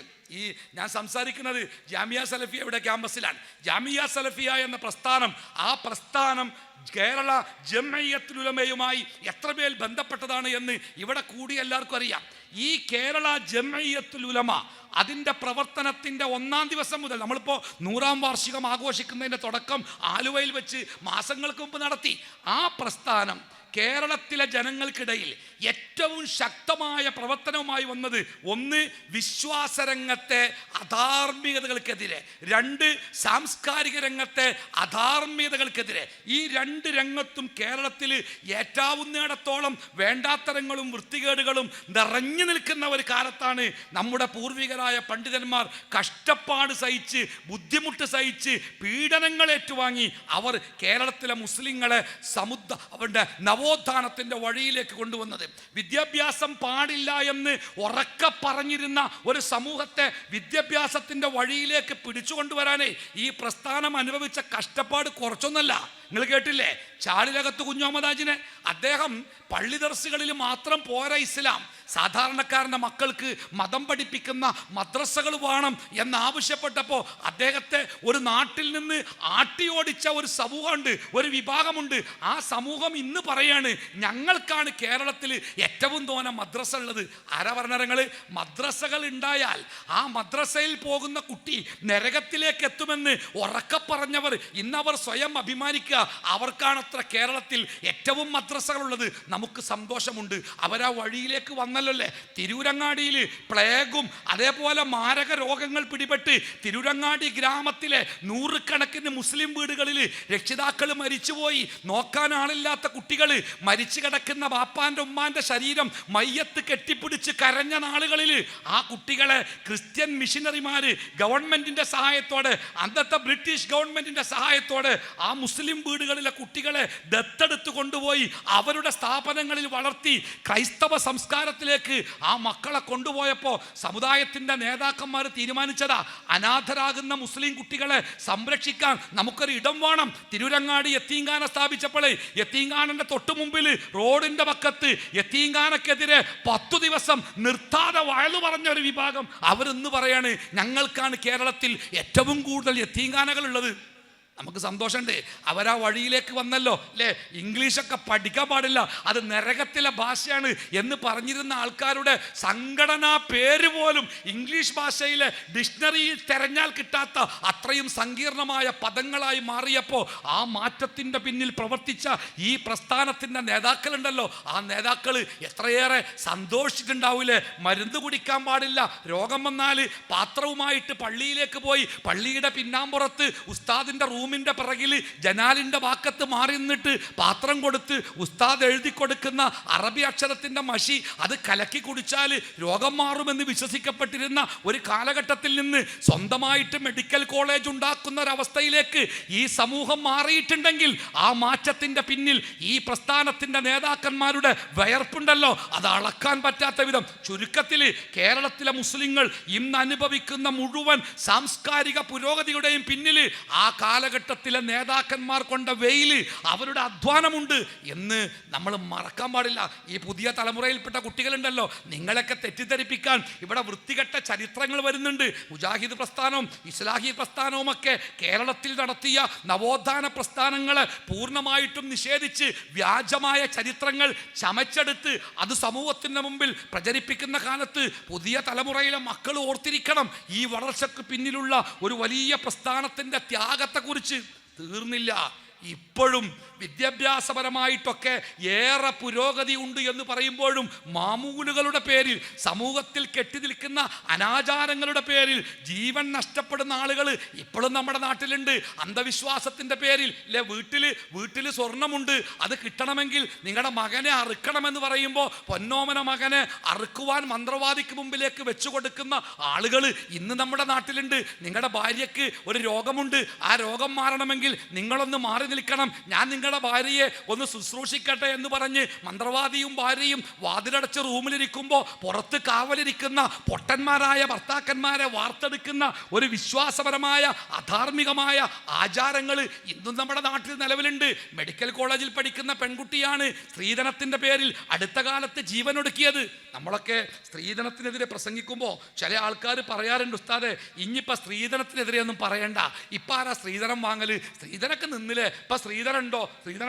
ഞാൻ സംസാരിക്കുന്നത് ജാമിയ സലഫിയയുടെ ക്യാമ്പസിലാണ്. ജാമിയ സലഫിയ എന്ന പ്രസ്ഥാനം, ആ പ്രസ്ഥാനം കേരള ജംഇയ്യത്തുൽ ഉലമയുമായി എത്രമേൽ ബന്ധപ്പെട്ടതാണ് എന്ന് ഇവിടെ കൂടി എല്ലാവർക്കും അറിയാം. ഈ കേരള ജംഇയ്യത്തുൽ ഉലമ അതിൻ്റെ പ്രവർത്തനത്തിൻ്റെ 1-ാം ദിവസം മുതൽ, നമ്മളിപ്പോൾ 100-ാം വാർഷികം ആഘോഷിക്കുന്നതിൻ്റെ തുടക്കം ആലുവയിൽ വെച്ച് മാസങ്ങൾക്ക് മുമ്പ് നടത്തി. ആ പ്രസ്ഥാനം കേരളത്തിലെ ജനങ്ങൾക്കിടയിൽ ഏറ്റവും ശക്തമായ പ്രവർത്തനവുമായി വന്നത്, ഒന്ന് വിശ്വാസരംഗത്തെ അധാർമികതകൾക്കെതിരെ, 2 സാംസ്കാരിക രംഗത്തെ അധാർമികതകൾക്കെതിരെ. ഈ 2 രംഗത്തും കേരളത്തിൽ ഏറ്റാവുന്നിടത്തോളം വേണ്ടാത്തരങ്ങളും വൃത്തികേടുകളും നിറഞ്ഞു നിൽക്കുന്ന ഒരു കാലത്താണ് നമ്മുടെ പൂർവികരായ പണ്ഡിതന്മാർ കഷ്ടപ്പാട് സഹിച്ച്, ബുദ്ധിമുട്ട് സഹിച്ച്, പീഡനങ്ങൾ ഏറ്റുവാങ്ങി അവർ കേരളത്തിലെ മുസ്ലിങ്ങളെ അവരുടെ നവോത്ഥാനത്തിൻ്റെ വഴിയിലേക്ക് കൊണ്ടുവന്നത്. വിദ്യാഭ്യാസം പാടില്ല എന്ന് ഉറക്കെ പറഞ്ഞിരുന്ന ഒരു സമൂഹത്തെ വിദ്യാഭ്യാസത്തിൻ്റെ വഴിയിലേക്ക് പിടിച്ചു കൊണ്ടുവരാനേ ഈ പ്രസ്ഥാനം അനുഭവിച്ച കഷ്ടപ്പാട് കുറച്ചൊന്നല്ല. നിങ്ങൾ കേട്ടില്ലേ ചാടിലകത്ത് കുഞ്ഞോമദാജിനെ? അദ്ദേഹം പള്ളി ദർസുകളിൽ മാത്രം പോരാ ഇസ്ലാം, സാധാരണക്കാരൻ്റെ മക്കൾക്ക് മതം പഠിപ്പിക്കുന്ന മദ്രസകൾ വേണം എന്നാവശ്യപ്പെട്ടപ്പോൾ അദ്ദേഹത്തെ ഒരു നാട്ടിൽ നിന്ന് ആട്ടിയോടിച്ച ഒരു സമൂഹമുണ്ട്, ഒരു വിഭാഗമുണ്ട്. ആ സമൂഹം ഇന്ന് പറയാണ് ഞങ്ങൾക്കാണ് കേരളത്തിൽ ഏറ്റവും തോനെ മദ്രസ ഉള്ളത്. ആരാ പറഞ്ഞങ്ങൾ? മദ്രസകൾ ഉണ്ടായാൽ ആ മദ്രസയിൽ പോകുന്ന കുട്ടി നരകത്തിലേക്ക് എത്തുമെന്ന് ഉറക്കെ പറഞ്ഞവർ ഇന്നവർ സ്വയം അഭിമാനിക്കുക അവർക്കാണത്ര കേരളത്തിൽ ഏറ്റവും മദ്രസകളുള്ളത്. നമുക്ക് സന്തോഷമുണ്ട്, അവരാ വഴിയിലേക്ക് വന്നല്ലോ അല്ലേ. തിരൂരങ്ങാടിയിൽ പ്ലേഗും അതേപോലെ മാരക രോഗങ്ങൾ പിടിപെട്ട് തിരൂരങ്ങാടി ഗ്രാമത്തിലെ നൂറുകണക്കിന് മുസ്ലിം വീടുകളിൽ രക്ഷിതാക്കൾ മരിച്ചുപോയി. നോക്കാൻ ആളില്ലാത്ത കുട്ടികൾ, മരിച്ചു കിടക്കുന്ന ബാപ്പാന്റെ ഉമ്മാന്റെ ശരീരം മയ്യത്ത് കെട്ടിപ്പിടിച്ച് കരഞ്ഞ നാളുകളിൽ ആ കുട്ടികളെ ക്രിസ്ത്യൻ മിഷനറിമാര് ഗവൺമെന്റിന്റെ സഹായത്തോടെ, അന്നത്തെ ബ്രിട്ടീഷ് ഗവൺമെന്റിന്റെ സഹായത്തോടെ ആ മുസ്ലിം വീടുകളിലെ കുട്ടികളെ ദത്തെടുത്ത് കൊണ്ടുപോയി അവരുടെ സ്ഥാപനങ്ങളിൽ വളർത്തി ക്രൈസ്തവ സംസ്കാരത്തിലേക്ക് ആ മക്കളെ കൊണ്ടുപോയപ്പോൾ സമുദായത്തിന്റെ നേതാക്കന്മാർ തീരുമാനിച്ചതാ, അനാഥരാകുന്ന മുസ്ലിം കുട്ടികളെ സംരക്ഷിക്കാൻ നമുക്കൊരു ഇടം വേണം. തിരൂരങ്ങാടി യത്തീംഖാന സ്ഥാപിച്ചപ്പോഴേ യത്തീംഖാനന്റെ തൊട്ടു മുമ്പിൽ റോഡിന്റെ പക്കത്ത് യത്തീംഖാനക്കെതിരെ 10 ദിവസം നിർത്താതെ വയലു പറഞ്ഞ ഒരു വിഭാഗം അവരെന്ന് പറയാണ്, ഞങ്ങൾക്കാണ് കേരളത്തിൽ ഏറ്റവും കൂടുതൽ യത്തീംഖാനകൾ ഉള്ളത്. നമുക്ക് സന്തോഷമുണ്ട്, അവരാ വഴിയിലേക്ക് വന്നല്ലോ അല്ലേ. ഇംഗ്ലീഷൊക്കെ പഠിക്കാൻ പാടില്ല, അത് നരകത്തിലെ ഭാഷയാണ് എന്ന് പറഞ്ഞിരുന്ന ആൾക്കാരുടെ സംഘടനാ പേര് പോലും ഇംഗ്ലീഷ് ഭാഷയിലെ ഡിക്ഷണറിയിൽ തെരഞ്ഞാൽ കിട്ടാത്ത അത്രയും സങ്കീർണമായ പദങ്ങളായി മാറിയപ്പോൾ ആ മാറ്റത്തിൻ്റെ പിന്നിൽ പ്രവർത്തിച്ച ഈ പ്രസ്ഥാനത്തിൻ്റെ നേതാക്കളുണ്ടല്ലോ, ആ നേതാക്കൾ എത്രയേറെ സന്തോഷിച്ചിട്ടുണ്ടാവില്ലേ. മരുന്ന് കുടിക്കാൻ പാടില്ല, രോഗം വന്നാൽ പാത്രവുമായിട്ട് പള്ളിയിലേക്ക് പോയി പള്ളിയുടെ പിന്നാമ്പുറത്ത് ഉസ്താദിൻ്റെ റൂമിൻ്റെ പിറകിൽ ജനാലിൻ്റെ വാക്കത്ത് മാറി നിന്നിട്ട് പാത്രം കൊടുത്ത് ഉസ്താദ് എഴുതി കൊടുക്കുന്ന അറബി അക്ഷരത്തിൻ്റെ മഷി അത് കലക്കി കുടിച്ചാൽ രോഗം മാറുമെന്ന് വിശ്വസിക്കപ്പെട്ടിരുന്ന ഒരു കാലഘട്ടത്തിൽ നിന്ന് സ്വന്തമായിട്ട് മെഡിക്കൽ കോളേജ് ഉണ്ടാക്കുന്ന ഒരവസ്ഥയിലേക്ക് ഈ സമൂഹം മാറിയിട്ടുണ്ടെങ്കിൽ ആ മാറ്റത്തിൻ്റെ പിന്നിൽ ഈ പ്രസ്ഥാനത്തിൻ്റെ നേതാക്കന്മാരുടെ വയർപ്പുണ്ടല്ലോ, അത് അളക്കാൻ പറ്റാത്ത വിധം. ചുരുക്കത്തിൽ കേരളത്തിലെ മുസ്ലിങ്ങൾ ഇന്ന് അനുഭവിക്കുന്ന മുഴുവൻ സാംസ്കാരിക പുരോഗതിയുടെയും പിന്നിൽ ആ കാലഘട്ടത്തിലെ നേതാക്കന്മാർ കൊണ്ട വെയിൽ, അവരുടെ അധ്വാനമുണ്ട് എന്ന് നമ്മൾ മറക്കാൻ പാടില്ല. ഈ പുതിയ തലമുറയിൽപ്പെട്ട കുട്ടികളുണ്ടല്ലോ, നിങ്ങളൊക്കെ തെറ്റിദ്ധരിപ്പിക്കാൻ ഇവിടെ വൃത്തികെട്ട ചരിത്രങ്ങൾ വരുന്നുണ്ട്. മുജാഹിദ് പ്രസ്ഥാനവും ഇസ്ലാഹി പ്രസ്ഥാനവും ഒക്കെ കേരളത്തിൽ നടത്തിയ നവോത്ഥാന പ്രസ്ഥാനങ്ങളെ പൂർണ്ണമായിട്ടും നിഷേധിച്ച് വ്യാജമായ ചരിത്രങ്ങൾ ചമച്ചെടുത്ത് അത് സമൂഹത്തിൻ്റെ മുമ്പിൽ പ്രചരിപ്പിക്കുന്ന കാലത്ത് പുതിയ തലമുറയിലെ മക്കൾ ഓർത്തിരിക്കണം, ഈ വളർച്ചയ്ക്ക് പിന്നിലുള്ള ഒരു വലിയ പ്രസ്ഥാനത്തിൻ്റെ ത്യാഗത്തെക്കുറിച്ച്. തീർന്നില്ല, ഇപ്പോഴും വിദ്യാഭ്യാസപരമായിട്ടൊക്കെ ഏറെ പുരോഗതി ഉണ്ട് എന്ന് പറയുമ്പോഴും മാമൂലുകളുടെ പേരിൽ, സമൂഹത്തിൽ കെട്ടിനിൽക്കുന്ന അനാചാരങ്ങളുടെ പേരിൽ ജീവൻ നഷ്ടപ്പെടുന്ന ആളുകൾ ഇപ്പോഴും നമ്മുടെ നാട്ടിലുണ്ട്. അന്ധവിശ്വാസത്തിൻ്റെ പേരിൽ അല്ലെ, വീട്ടിൽ സ്വർണമുണ്ട്, അത് കിട്ടണമെങ്കിൽ നിങ്ങളുടെ മകനെ അറുക്കണമെന്ന് പറയുമ്പോൾ പൊന്നോമന മകനെ അറുക്കുവാൻ മന്ത്രവാദിക്ക് മുമ്പിലേക്ക് വെച്ചു കൊടുക്കുന്ന ആളുകൾ ഇന്ന് നമ്മുടെ നാട്ടിലുണ്ട്. നിങ്ങളുടെ ഭാര്യയ്ക്ക് ഒരു രോഗമുണ്ട്, ആ രോഗം മാറണമെങ്കിൽ നിങ്ങളൊന്ന് മാറി നിൽക്കണം, ഞാൻ നിങ്ങളുടെ ഭാര്യയെ ഒന്ന് ശുശ്രൂഷിക്കട്ടെ എന്ന് പറഞ്ഞ് മന്ത്രവാദിയും ഭാര്യയും വാതിലടച്ച് റൂമിലിരിക്കുമ്പോൾ പുറത്ത് കാവലിരിക്കുന്ന പൊട്ടന്മാരായ ഭർത്താക്കന്മാരെ വാർത്തെടുക്കുന്ന ഒരു വിശ്വാസപരമായ അധാർമികമായ ആചാരങ്ങൾ ഇന്നും നമ്മുടെ നാട്ടിൽ നിലവിലുണ്ട്. മെഡിക്കൽ കോളേജിൽ പഠിക്കുന്ന പെൺകുട്ടിയാണ് സ്ത്രീധനത്തിൻ്റെ പേരിൽ അടുത്ത കാലത്ത് ജീവനൊടുക്കിയത്. നമ്മളൊക്കെ സ്ത്രീധനത്തിനെതിരെ പ്രസംഗിക്കുമ്പോൾ ചില ആൾക്കാർ പറയാറുണ്ട്, ഉസ്താദേ ഇനിയിപ്പോൾ സ്ത്രീധനത്തിനെതിരെ ഒന്നും പറയണ്ട, ഇപ്പം ആരാ സ്ത്രീധനം വാങ്ങൽ, സ്ത്രീധനമൊക്കെ നിന്നില്ലേ, ഇപ്പം സ്ത്രീധനമുണ്ടോ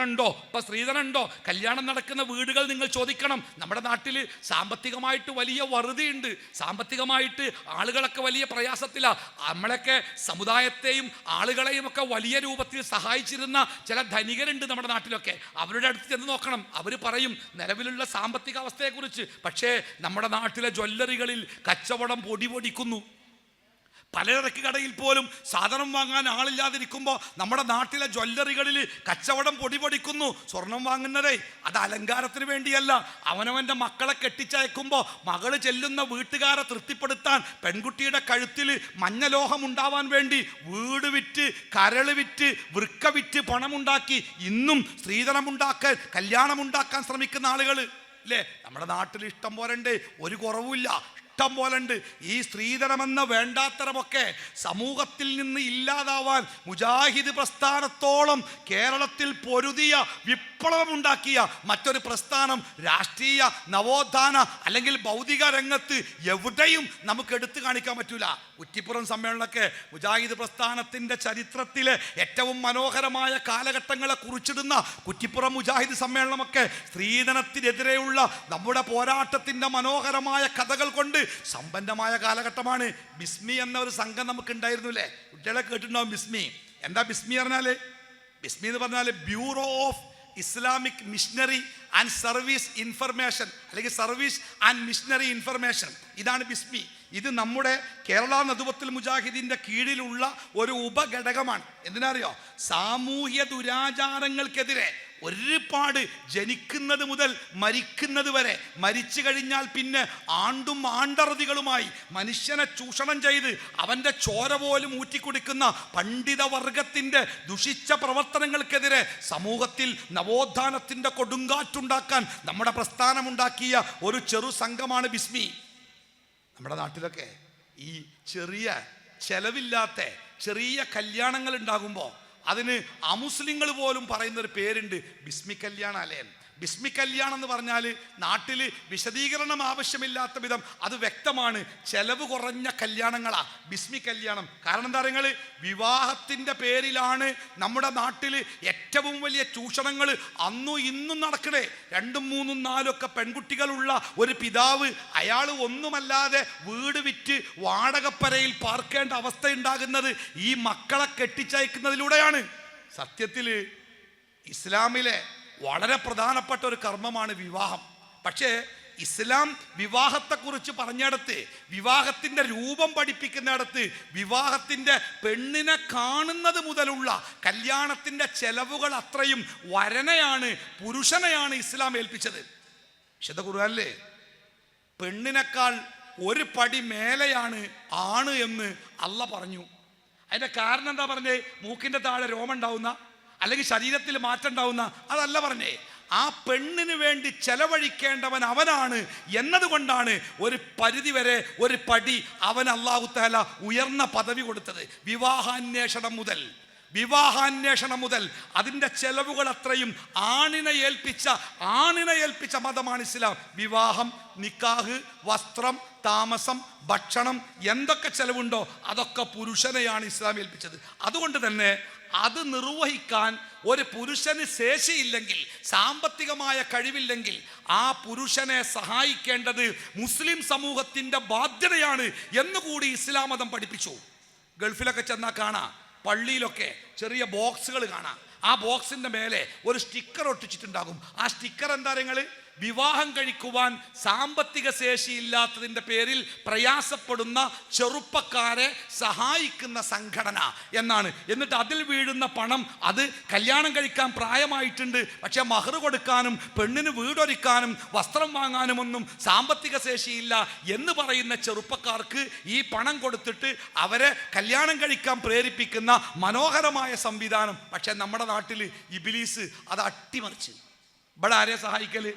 ഇപ്പം സ്ത്രീധനമുണ്ടോ. കല്യാണം നടക്കുന്ന വീടുകൾ നിങ്ങൾ ചോദിക്കണം, നമ്മുടെ നാട്ടിൽ സാമ്പത്തികമായിട്ട് വലിയ വറുതിയുണ്ട്, സാമ്പത്തികമായിട്ട് ആളുകളൊക്കെ വലിയ പ്രയാസത്തിലാണ്. നമ്മളൊക്കെ സമുദായത്തെയും ആളുകളെയും ഒക്കെ വലിയ രൂപത്തിൽ സഹായിച്ചിരുന്ന ചില ധനികരുണ്ട് നമ്മുടെ നാട്ടിലൊക്കെ. അവരുടെ അടുത്ത് ചെന്ന് നോക്കണം, അവർ പറയും നിലവിലുള്ള സാമ്പത്തിക അവസ്ഥയെക്കുറിച്ച്. പക്ഷേ നമ്മുടെ നാട്ടിലെ ജ്വല്ലറികളിൽ കച്ചവടം പൊടിപൊടിക്കുന്നു. പലചരക്ക് കടയിൽ പോലും സാധനം വാങ്ങാൻ ആളില്ലാതിരിക്കുമ്പോൾ നമ്മുടെ നാട്ടിലെ ജ്വല്ലറികളിൽ കച്ചവടം പൊടിപൊടിക്കുന്നു. സ്വർണം വാങ്ങുന്നതേ അത് അലങ്കാരത്തിന് വേണ്ടിയല്ല, അവനവൻ്റെ മക്കളെ കെട്ടിച്ചയക്കുമ്പോൾ മകള് ചെല്ലുന്ന വീട്ടുകാരെ തൃപ്തിപ്പെടുത്താൻ പെൺകുട്ടിയുടെ കഴുത്തിൽ മഞ്ഞലോഹം ഉണ്ടാവാൻ വേണ്ടി വീട് വിറ്റ്, കരള് വിറ്റ്, വൃക്ക വിറ്റ് പണമുണ്ടാക്കി ഇന്നും സ്ത്രീധനമുണ്ടാക്കാൻ, കല്യാണമുണ്ടാക്കാൻ ശ്രമിക്കുന്ന ആളുകൾ അല്ലേ നമ്മുടെ നാട്ടിൽ ഇഷ്ടം പോരണ്ട്, ഒരു കുറവുമില്ല, ഇഷ്ടം പോലുണ്ട്. ഈ സ്ത്രീധനമെന്ന വേണ്ടാത്തരമൊക്കെ സമൂഹത്തിൽ നിന്ന് ഇല്ലാതാവാൻ മുജാഹിദ് പ്രസ്ഥാനത്തോളം കേരളത്തിൽ പൊരുതിയ വിപ്ലവമുണ്ടാക്കിയ മറ്റൊരു പ്രസ്ഥാനം രാഷ്ട്രീയ നവോത്ഥാന അല്ലെങ്കിൽ ഭൗതിക രംഗത്ത് എവിടെയും നമുക്ക് എടുത്തു കാണിക്കാൻ പറ്റൂല. കുറ്റിപ്പുറം സമ്മേളനമൊക്കെ മുജാഹിദ് പ്രസ്ഥാനത്തിൻ്റെ ചരിത്രത്തിലെ ഏറ്റവും മനോഹരമായ കാലഘട്ടങ്ങളെ കുറിച്ചിടുന്ന കുറ്റിപ്പുറം മുജാഹിദ് സമ്മേളനമൊക്കെ സ്ത്രീധനത്തിനെതിരെയുള്ള നമ്മുടെ പോരാട്ടത്തിൻ്റെ മനോഹരമായ കഥകൾ കൊണ്ട് സമ്പന്നമായ കാലഘട്ടമാണ്. ബിസ്മി എന്ന ഒരു സംഘം നമുക്ക് ഉണ്ടായിരുന്നു അല്ലേ, കുട്ടികളെ കേട്ടിട്ടുണ്ടാവും ബിസ്മി. എന്താ ബിസ്മി പറഞ്ഞാൽ? ബിസ്മി എന്ന് പറഞ്ഞാൽ bureau of Islamic missionary and service information, അല്ലെങ്കിൽ സർവീസ് ആൻഡ് മിഷനറി ഇൻഫർമേഷൻ, ഇതാണ് ബിസ്മി. ഇത് നമ്മുടെ കേരള നദുവത്തുൽ മുജാഹിദീൻ്റെ കീഴിലുള്ള ഒരു ഉപഘടകമാണ്. എന്തിനറിയോ? സാമൂഹ്യ ദുരാചാരങ്ങൾക്കെതിരെ ഒരുപാട് ജനിക്കുന്നത് മുതൽ മരിക്കുന്നത് വരെ, മരിച്ചു കഴിഞ്ഞാൽ പിന്നെ ആണ്ടും ആണ്ടറുതികളുമായി മനുഷ്യനെ ചൂഷണം ചെയ്ത് അവൻ്റെ ചോര പോലും ഊറ്റിക്കുടിക്കുന്ന പണ്ഡിതവർഗത്തിൻ്റെ ദുഷിച്ച പ്രവർത്തനങ്ങൾക്കെതിരെ സമൂഹത്തിൽ നവോത്ഥാനത്തിൻ്റെ കൊടുങ്കാറ്റുണ്ടാക്കാൻ നമ്മുടെ പ്രസ്ഥാനമുണ്ടാക്കിയ ഒരു ചെറു സംഘമാണ് ബിസ്മി. നമ്മുടെ നാട്ടിലൊക്കെ ഈ ചെറിയ ചെലവില്ലാത്ത ചെറിയ കല്യാണങ്ങൾ ഉണ്ടാകുമ്പോൾ അതിന് അമുസ്ലിങ്ങൾ പോലും പറയുന്നൊരു പേരുണ്ട്, ബിസ്മി കല്യാണാലയം. ബിസ്മി കല്യാണം എന്ന് പറഞ്ഞാൽ നാട്ടിൽ വിശദീകരണം ആവശ്യമില്ലാത്ത വിധം അത് വ്യക്തമാണ്, ചെലവ് കുറഞ്ഞ കല്യാണങ്ങളാ ബിസ്മി കല്യാണം. കാരണം എന്താ പറയുക, വിവാഹത്തിൻ്റെ പേരിലാണ് നമ്മുടെ നാട്ടിൽ ഏറ്റവും വലിയ ചൂഷണങ്ങൾ അന്നും ഇന്നും നടക്കണേ. 2, 3, 4 ഒക്കെ പെൺകുട്ടികളുള്ള ഒരു പിതാവ്, അയാൾ ഒന്നുമല്ലാതെ വീട് വിറ്റ് വാടകപ്പരയിൽ പാർക്കേണ്ട അവസ്ഥ ഉണ്ടാകുന്നത് ഈ മക്കളെ കെട്ടിച്ചയക്കുന്നതിലൂടെയാണ്. സത്യത്തിൽ ഇസ്ലാമിലെ വളരെ പ്രധാനപ്പെട്ട ഒരു കർമ്മമാണ് വിവാഹം. പക്ഷേ ഇസ്ലാം വിവാഹത്തെക്കുറിച്ച് പറഞ്ഞിടത്ത്, വിവാഹത്തിൻ്റെ രൂപം പഠിപ്പിക്കുന്നിടത്ത്, വിവാഹത്തിൻ്റെ പെണ്ണിനെ കാണുന്നത് മുതലുള്ള കല്യാണത്തിൻ്റെ ചെലവുകൾ അത്രയും വരനെയാണ്, പുരുഷനെയാണ് ഇസ്ലാം ഏൽപ്പിച്ചത്. വിശുദ്ധ ഖുർആനിലെ പെണ്ണിനേക്കാൾ ഒരു പടി മേലെയാണ് ആണ് എന്ന് അള്ള പറഞ്ഞു. അതിൻ്റെ കാരണം എന്താ പറഞ്ഞേ? മൂക്കിൻ്റെ താഴെ രോമം ഉണ്ടാവുന്ന, അല്ലെങ്കിൽ ശരീരത്തിൽ മാറ്റം ഉണ്ടാവുന്ന അതല്ല പറഞ്ഞേ. ആ പെണ്ണിന് വേണ്ടി ചെലവഴിക്കേണ്ടവൻ അവനാണ് എന്നതുകൊണ്ടാണ് ഒരു പരിധി വരെ ഒരു പടി അവൻ അല്ലാഹു തആല ഉയർന്ന പദവി കൊടുത്തത്. വിവാഹാന്വേഷണം മുതൽ അതിൻ്റെ ചെലവുകൾ അത്രയും ആണിനെ ഏൽപ്പിച്ച മതമാണ് ഇസ്ലാം. വിവാഹം, നിക്കാഹ്, വസ്ത്രം, താമസം, ഭക്ഷണം, എന്തൊക്കെ ചെലവുണ്ടോ അതൊക്കെ പുരുഷനെയാണ് ഇസ്ലാം ഏൽപ്പിച്ചത്. അതുകൊണ്ട് തന്നെ അത് നിർവഹിക്കാൻ ഒരു പുരുഷന് ശേഷിയില്ലെങ്കിൽ, സാമ്പത്തികമായ കഴിവില്ലെങ്കിൽ, ആ പുരുഷനെ സഹായിക്കേണ്ടത് മുസ്ലിം സമൂഹത്തിൻ്റെ ബാധ്യതയാണ് എന്നുകൂടി ഇസ്ലാം മതം പഠിപ്പിച്ചു. ഗൾഫിലൊക്കെ ചെന്നാൽ കാണാം, പള്ളിയിലൊക്കെ ചെറിയ ബോക്സുകൾ കാണാം. ആ ബോക്സിൻ്റെ മേലെ ഒരു സ്റ്റിക്കർ ഒട്ടിച്ചിട്ടുണ്ടാകും. ആ സ്റ്റിക്കർ എന്താ നിങ്ങൾ? വിവാഹം കഴിക്കുവാൻ സാമ്പത്തിക ശേഷിയില്ലാത്തതിൻ്റെ പേരിൽ പ്രയാസപ്പെടുന്ന ചെറുപ്പക്കാരെ സഹായിക്കുന്ന സംഘടന എന്നാണ്. എന്നിട്ട് അതിൽ വീഴുന്ന പണം, അത് കല്യാണം കഴിക്കാൻ പ്രായമായിട്ടുണ്ട് പക്ഷെ മഹർ കൊടുക്കാനും പെണ്ണിന് വീടൊരുക്കാനും വസ്ത്രം വാങ്ങാനും ഒന്നും സാമ്പത്തിക ശേഷിയില്ല എന്ന് പറയുന്ന ചെറുപ്പക്കാർക്ക് ഈ പണം കൊടുത്തിട്ട് അവരെ കല്യാണം കഴിക്കാൻ പ്രേരിപ്പിക്കുന്ന മനോഹരമായ സംവിധാനം. പക്ഷെ നമ്മുടെ നാട്ടിൽ ഇബ്ലീസ് അത് അട്ടിമറിച്ച്. ഇവിടെ ആരെ സഹായിക്കല്?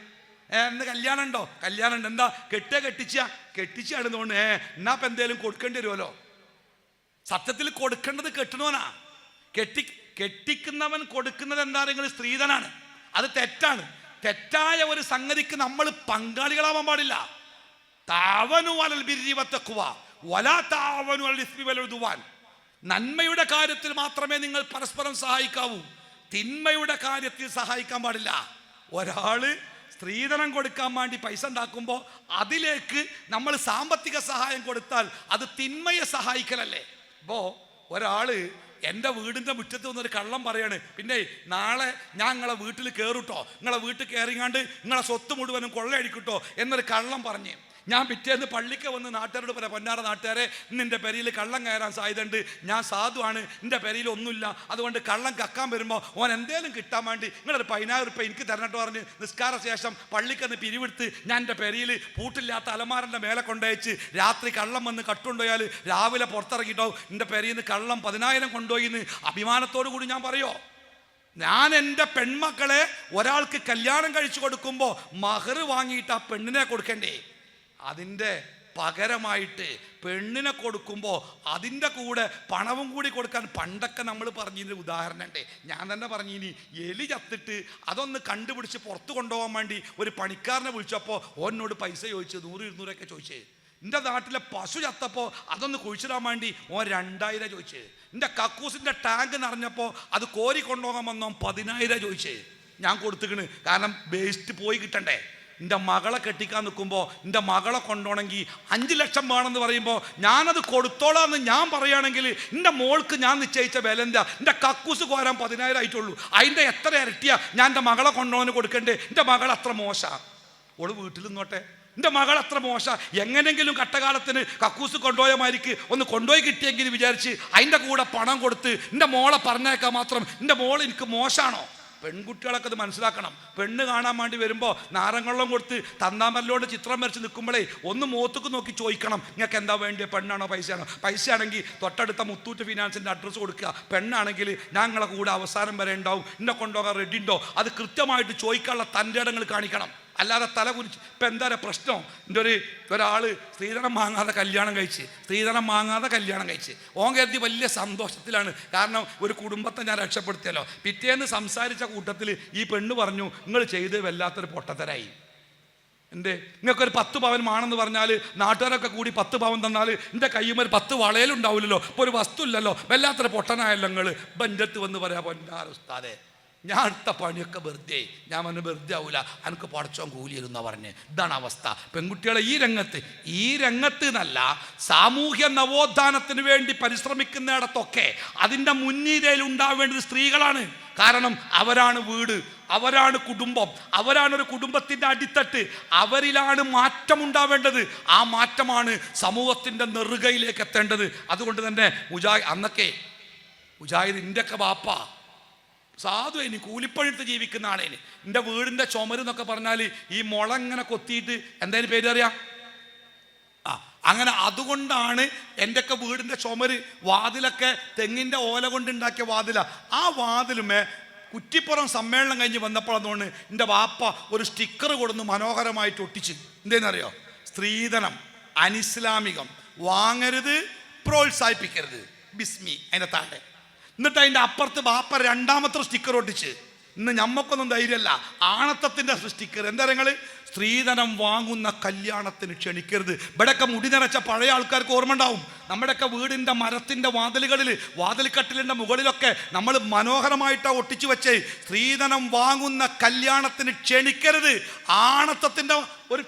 എന്ന് കല്യാണം ഉണ്ടോ? കല്യാണം ഉണ്ട്. എന്താ കെട്ടിച്ചാടുന്നതുകൊണ്ട് എന്നാ ഇപ്പം എന്തേലും കൊടുക്കേണ്ടി വരുമല്ലോ. സത്യത്തിൽ കൊടുക്കേണ്ടത് കെട്ടണവനാ. കെട്ടിക്കുന്നവൻ കൊടുക്കുന്നത് എന്താ? നിങ്ങൾ സ്ത്രീധനാണ്. അത് തെറ്റാണ്. തെറ്റായ ഒരു സംഗതിക്ക് നമ്മൾ പങ്കാളികളാവാൻ പാടില്ല. താവനു അലൽ ബിർരി വത്തഖ്വ വലാ താവനു അലൽ ഇസ്മി വൽ ഉദ്വാൻ. നന്മയുടെ കാര്യത്തിൽ മാത്രമേ നിങ്ങൾ പരസ്പരം സഹായിക്കാവൂ, തിന്മയുടെ കാര്യത്തിൽ സഹായിക്കാൻ പാടില്ല. ഒരാള് സ്ത്രീധനം കൊടുക്കാൻ വേണ്ടി പൈസ ഉണ്ടാക്കുമ്പോൾ അതിലേക്ക് നമ്മൾ സാമ്പത്തിക സഹായം കൊടുത്താൽ അത് തിന്മയെ സഹായിക്കലല്ലേ? ഇപ്പോൾ ഒരാള് എൻ്റെ വീടിൻ്റെ മുറ്റത്ത് വന്നൊരു കള്ളം പറയാണ്, പിന്നെ നാളെ ഞാൻ നിങ്ങളെ വീട്ടിൽ കയറുട്ടോ, നിങ്ങളെ വീട്ടിൽ കയറിങ്ങാണ്ട് നിങ്ങളെ സ്വത്ത് മുഴുവനും കൊള്ളയടിക്കട്ടോ എന്നൊരു കള്ളം പറഞ്ഞ് ഞാൻ പിറ്റേന്ന് പള്ളിക്ക് വന്ന് നാട്ടുകാരോട് പറയാം, പൊന്നാറ നാട്ടുകാരെ, നിൻ്റെ പെരിയിൽ കള്ളം കയറാൻ സാധ്യതയുണ്ട്, ഞാൻ സാധുവാണ്, എൻ്റെ പെരിയിൽ ഒന്നുമില്ല, അതുകൊണ്ട് കള്ളം കക്കാൻ വരുമ്പോൾ ഓൻ എന്തേലും കിട്ടാൻ വേണ്ടി നിങ്ങളൊരു 10,000 രൂപ എനിക്ക് തരണിട്ട് പറഞ്ഞ് നിസ്കാര ശേഷം പള്ളിക്കെന്ന് പിരിവെടുത്ത് ഞാൻ എൻ്റെ പെരിയിൽ പൂട്ടില്ലാത്ത അലമാരൻ്റെ മേലെ കൊണ്ടുവച്ച് രാത്രി കള്ളം വന്ന് കട്ടുകൊണ്ടുപോയാൽ രാവിലെ പുറത്തിറങ്ങിയിട്ടോ എൻ്റെ പെരിയിൽ നിന്ന് കള്ളം 10,000 കൊണ്ടുപോയി എന്ന് അഭിമാനത്തോടു കൂടി ഞാൻ പറയോ? ഞാൻ എൻ്റെ പെൺമക്കളെ ഒരാൾക്ക് കല്യാണം കഴിച്ചു കൊടുക്കുമ്പോൾ മഹർ വാങ്ങിയിട്ട് ആ പെണ്ണിനെ കൊടുക്കണ്ടേ? അതിൻ്റെ പകരമായിട്ട് പെണ്ണിനെ കൊടുക്കുമ്പോൾ അതിൻ്റെ കൂടെ പണവും കൂടി കൊടുക്കാൻ പണ്ടൊക്കെ നമ്മൾ പറഞ്ഞതിൻ്റെ ഉദാഹരണം ഉണ്ട്. ഞാൻ തന്നെ പറഞ്ഞിനി, എലി ചത്തിട്ട് അതൊന്ന് കണ്ടുപിടിച്ച് പുറത്ത് കൊണ്ടുപോകാൻ വേണ്ടി ഒരു പണിക്കാരനെ വിളിച്ചപ്പോൾ ഓനോട് പൈസ ചോദിച്ചു, 100-200 ചോദിച്ചേ. എൻ്റെ നാട്ടിലെ പശു ചത്തപ്പോൾ അതൊന്ന് കുഴിച്ചിടാൻ വേണ്ടി ഓൻ 2,000 ചോദിച്ചേ. എൻ്റെ കക്കൂസിൻ്റെ ടാങ്ക് നിറഞ്ഞപ്പോൾ അത് കോരി കൊണ്ടുപോകാൻ വന്നോ 10,000 ചോദിച്ചേ. ഞാൻ കൊടുത്തിക്കണ്, കാരണം വേസ്റ്റ് പോയി കിട്ടണ്ടേ. എൻ്റെ മകളെ കെട്ടിക്കാൻ നിൽക്കുമ്പോൾ എൻ്റെ മകളെ കൊണ്ടുപോകണമെങ്കിൽ 5 ലക്ഷം വേണമെന്ന് പറയുമ്പോൾ ഞാനത് കൊടുത്തോളാന്ന് ഞാൻ പറയുകയാണെങ്കിൽ എൻ്റെ മോൾക്ക് ഞാൻ നിശ്ചയിച്ച വില എന്താ? എൻ്റെ കക്കൂസ് കോരാൻ 10,000 ആയിട്ടുള്ളൂ. അതിൻ്റെ എത്ര ഇരട്ടിയാ ഞാൻ എൻ്റെ മകളെ കൊണ്ടുപോകാൻ കൊടുക്കണ്ടേ? എൻ്റെ മകൾ അത്ര മോശമാണ്. ഓള് വീട്ടിൽ നിന്നോട്ടെ. എൻ്റെ മകൾ അത്ര മോശം, എങ്ങനെങ്കിലും കട്ടകാലത്തിന് കക്കൂസ് കൊണ്ടുപോയ മാതിരിക്ക് ഒന്ന് കൊണ്ടുപോയി കിട്ടിയെങ്കിൽ വിചാരിച്ച് അതിൻ്റെ കൂടെ പണം കൊടുത്ത് എൻ്റെ മോളെ പറഞ്ഞേക്കാൻ മാത്രം എൻ്റെ മോൾ എനിക്ക് മോശമാണോ? പെൺകുട്ടികളൊക്കെ അത് മനസ്സിലാക്കണം. പെണ്ണ് കാണാൻ വേണ്ടി വരുമ്പോൾ നാരങ്ങള്ളം കൊടുത്ത് തന്നാമല്ലോട് ചിത്രം വരച്ച് നിൽക്കുമ്പോഴേ ഒന്ന് മുഖത്തേക്ക് നോക്കി ചോദിക്കണം, നിങ്ങൾക്ക് എന്താ വേണ്ടിയ? പെണ്ണാണോ പൈസയാണോ? പൈസയാണെങ്കിൽ തൊട്ടടുത്ത മുത്തൂറ്റ് ഫിനാൻസിൻ്റെ അഡ്രസ്സ് കൊടുക്കുക. പെണ്ണാണെങ്കിൽ ഞങ്ങളെ കൂടെ അവസാനം വരെ ഉണ്ടാവും, എന്നെ കൊണ്ടുപോകാൻ റെഡി ഉണ്ടോ? അത് കൃത്യമായിട്ട് ചോദിക്കാനുള്ള തൻ്റെ ഇടങ്ങൾ കാണിക്കണം. അല്ലാതെ തല കുരിച്ച് ഇപ്പം എന്താ പ്രശ്നം? എൻ്റെ ഒരാൾ സ്ത്രീധനം വാങ്ങാതെ കല്യാണം കഴിച്ച് ഓൻ കരുതി വലിയ സന്തോഷത്തിലാണ്. കാരണം ഒരു കുടുംബത്തെ ഞാൻ രക്ഷപ്പെടുത്തിയല്ലോ. പിറ്റേന്ന് സംസാരിച്ച കൂട്ടത്തിൽ ഈ പെണ്ണ് പറഞ്ഞു, നിങ്ങൾ ചെയ്ത് വല്ലാത്തൊരു പൊട്ടത്തരായി. നിങ്ങൾക്കൊരു 10 പവൻ ആണെന്ന് പറഞ്ഞാൽ നാട്ടുകാരൊക്കെ കൂടി 10 പവൻ തന്നാൽ എൻ്റെ കയ്യുമ്പോൾ ഒരു 10 വളയിലുണ്ടാവില്ലല്ലോ. ഇപ്പോൾ ഒരു വസ്തു ഇല്ലല്ലോ. വല്ലാത്തൊരു പൊട്ടനായല്ലോ നിങ്ങൾ. ബഞ്ചത്ത് വന്ന് പറയാ, പൊന്നാറുസ്താദേ ഞാൻ അടുത്ത പണിയൊക്കെ വെറുതെ. ഞാൻ പറഞ്ഞു വെറുതെ ആവൂല, എനിക്ക് പടച്ചോൻ കൂലി ഇരുന്നാ പറഞ്ഞ്. ഇതാണ് അവസ്ഥ. പെൺകുട്ടികളെ ഈ രംഗത്ത് എന്നല്ല, സാമൂഹ്യ നവോത്ഥാനത്തിന് വേണ്ടി പരിശ്രമിക്കുന്നിടത്തൊക്കെ അതിൻ്റെ മുൻനിരയിൽ ഉണ്ടാവേണ്ടത് സ്ത്രീകളാണ്. കാരണം അവരാണ് വീട്, അവരാണ് കുടുംബം, അവരാണ് ഒരു കുടുംബത്തിൻ്റെ അടിത്തട്ട്. അവരിലാണ് മാറ്റം ഉണ്ടാവേണ്ടത്. ആ മാറ്റമാണ് സമൂഹത്തിൻ്റെ നെറുകയിലേക്ക് എത്തേണ്ടത്. അതുകൊണ്ട് തന്നെ അന്നൊക്കെ മുജാഹിദ് ഇന്ത്യയൊക്കെ ബാപ്പ സാധു ഇനി കൂലിപ്പണിയെടുത്ത് ജീവിക്കുന്ന ആളേന്. എൻ്റെ വീടിൻ്റെ ചുമരെന്നൊക്കെ പറഞ്ഞാൽ ഈ മുള ഇങ്ങനെ കൊത്തിയിട്ട് എന്തായാലും പേര് അറിയാം. അങ്ങനെ അതുകൊണ്ടാണ് എൻ്റെയൊക്കെ വീടിൻ്റെ ചുമര് വാതിലൊക്കെ തെങ്ങിൻ്റെ ഓല കൊണ്ടുണ്ടാക്കിയ വാതില. ആ വാതിലുമേ കുറ്റിപ്പുറം സമ്മേളനം കഴിഞ്ഞ് വന്നപ്പോഴെന്നുകൊണ്ട് എൻ്റെ വാപ്പ ഒരു സ്റ്റിക്കർ കൊടുന്ന് മനോഹരമായിട്ട് ഒട്ടിച്ച്. എന്തേന്നറിയോ? സ്ത്രീധനം അനിസ്ലാമികം, വാങ്ങരുത്, പ്രോത്സാഹിപ്പിക്കരുത്, ബിസ്മി അതിൻ്റെ താഴെ. എന്നിട്ട് അതിൻ്റെ അപ്പുറത്ത് ബാപ്പ 2ാമത്തെ സ്റ്റിക്കർ ഒട്ടിച്ച്. ഇന്ന് ഞമ്മക്കൊന്നും ധൈര്യമല്ല, ആണത്തത്തിൻ്റെ സ്റ്റിക്കർ. എന്താ നിങ്ങൾ? സ്ത്രീധനം വാങ്ങുന്ന കല്യാണത്തിന് ക്ഷണിക്കരുത്. ഇവിടെയൊക്കെ മുടി നിറച്ച പഴയ ആൾക്കാർക്ക് ഓർമ്മ ഉണ്ടാവും. നമ്മുടെയൊക്കെ വീടിൻ്റെ മരത്തിൻ്റെ വാതിലുകളിൽ, വാതിൽക്കട്ടിലിൻ്റെ മുകളിലൊക്കെ നമ്മൾ മനോഹരമായിട്ടാണ് ഒട്ടിച്ചു വെച്ചേ, സ്ത്രീധനം വാങ്ങുന്ന കല്യാണത്തിന് ക്ഷണിക്കരുത്. ആണത്തത്തിൻ്റെ ഒരു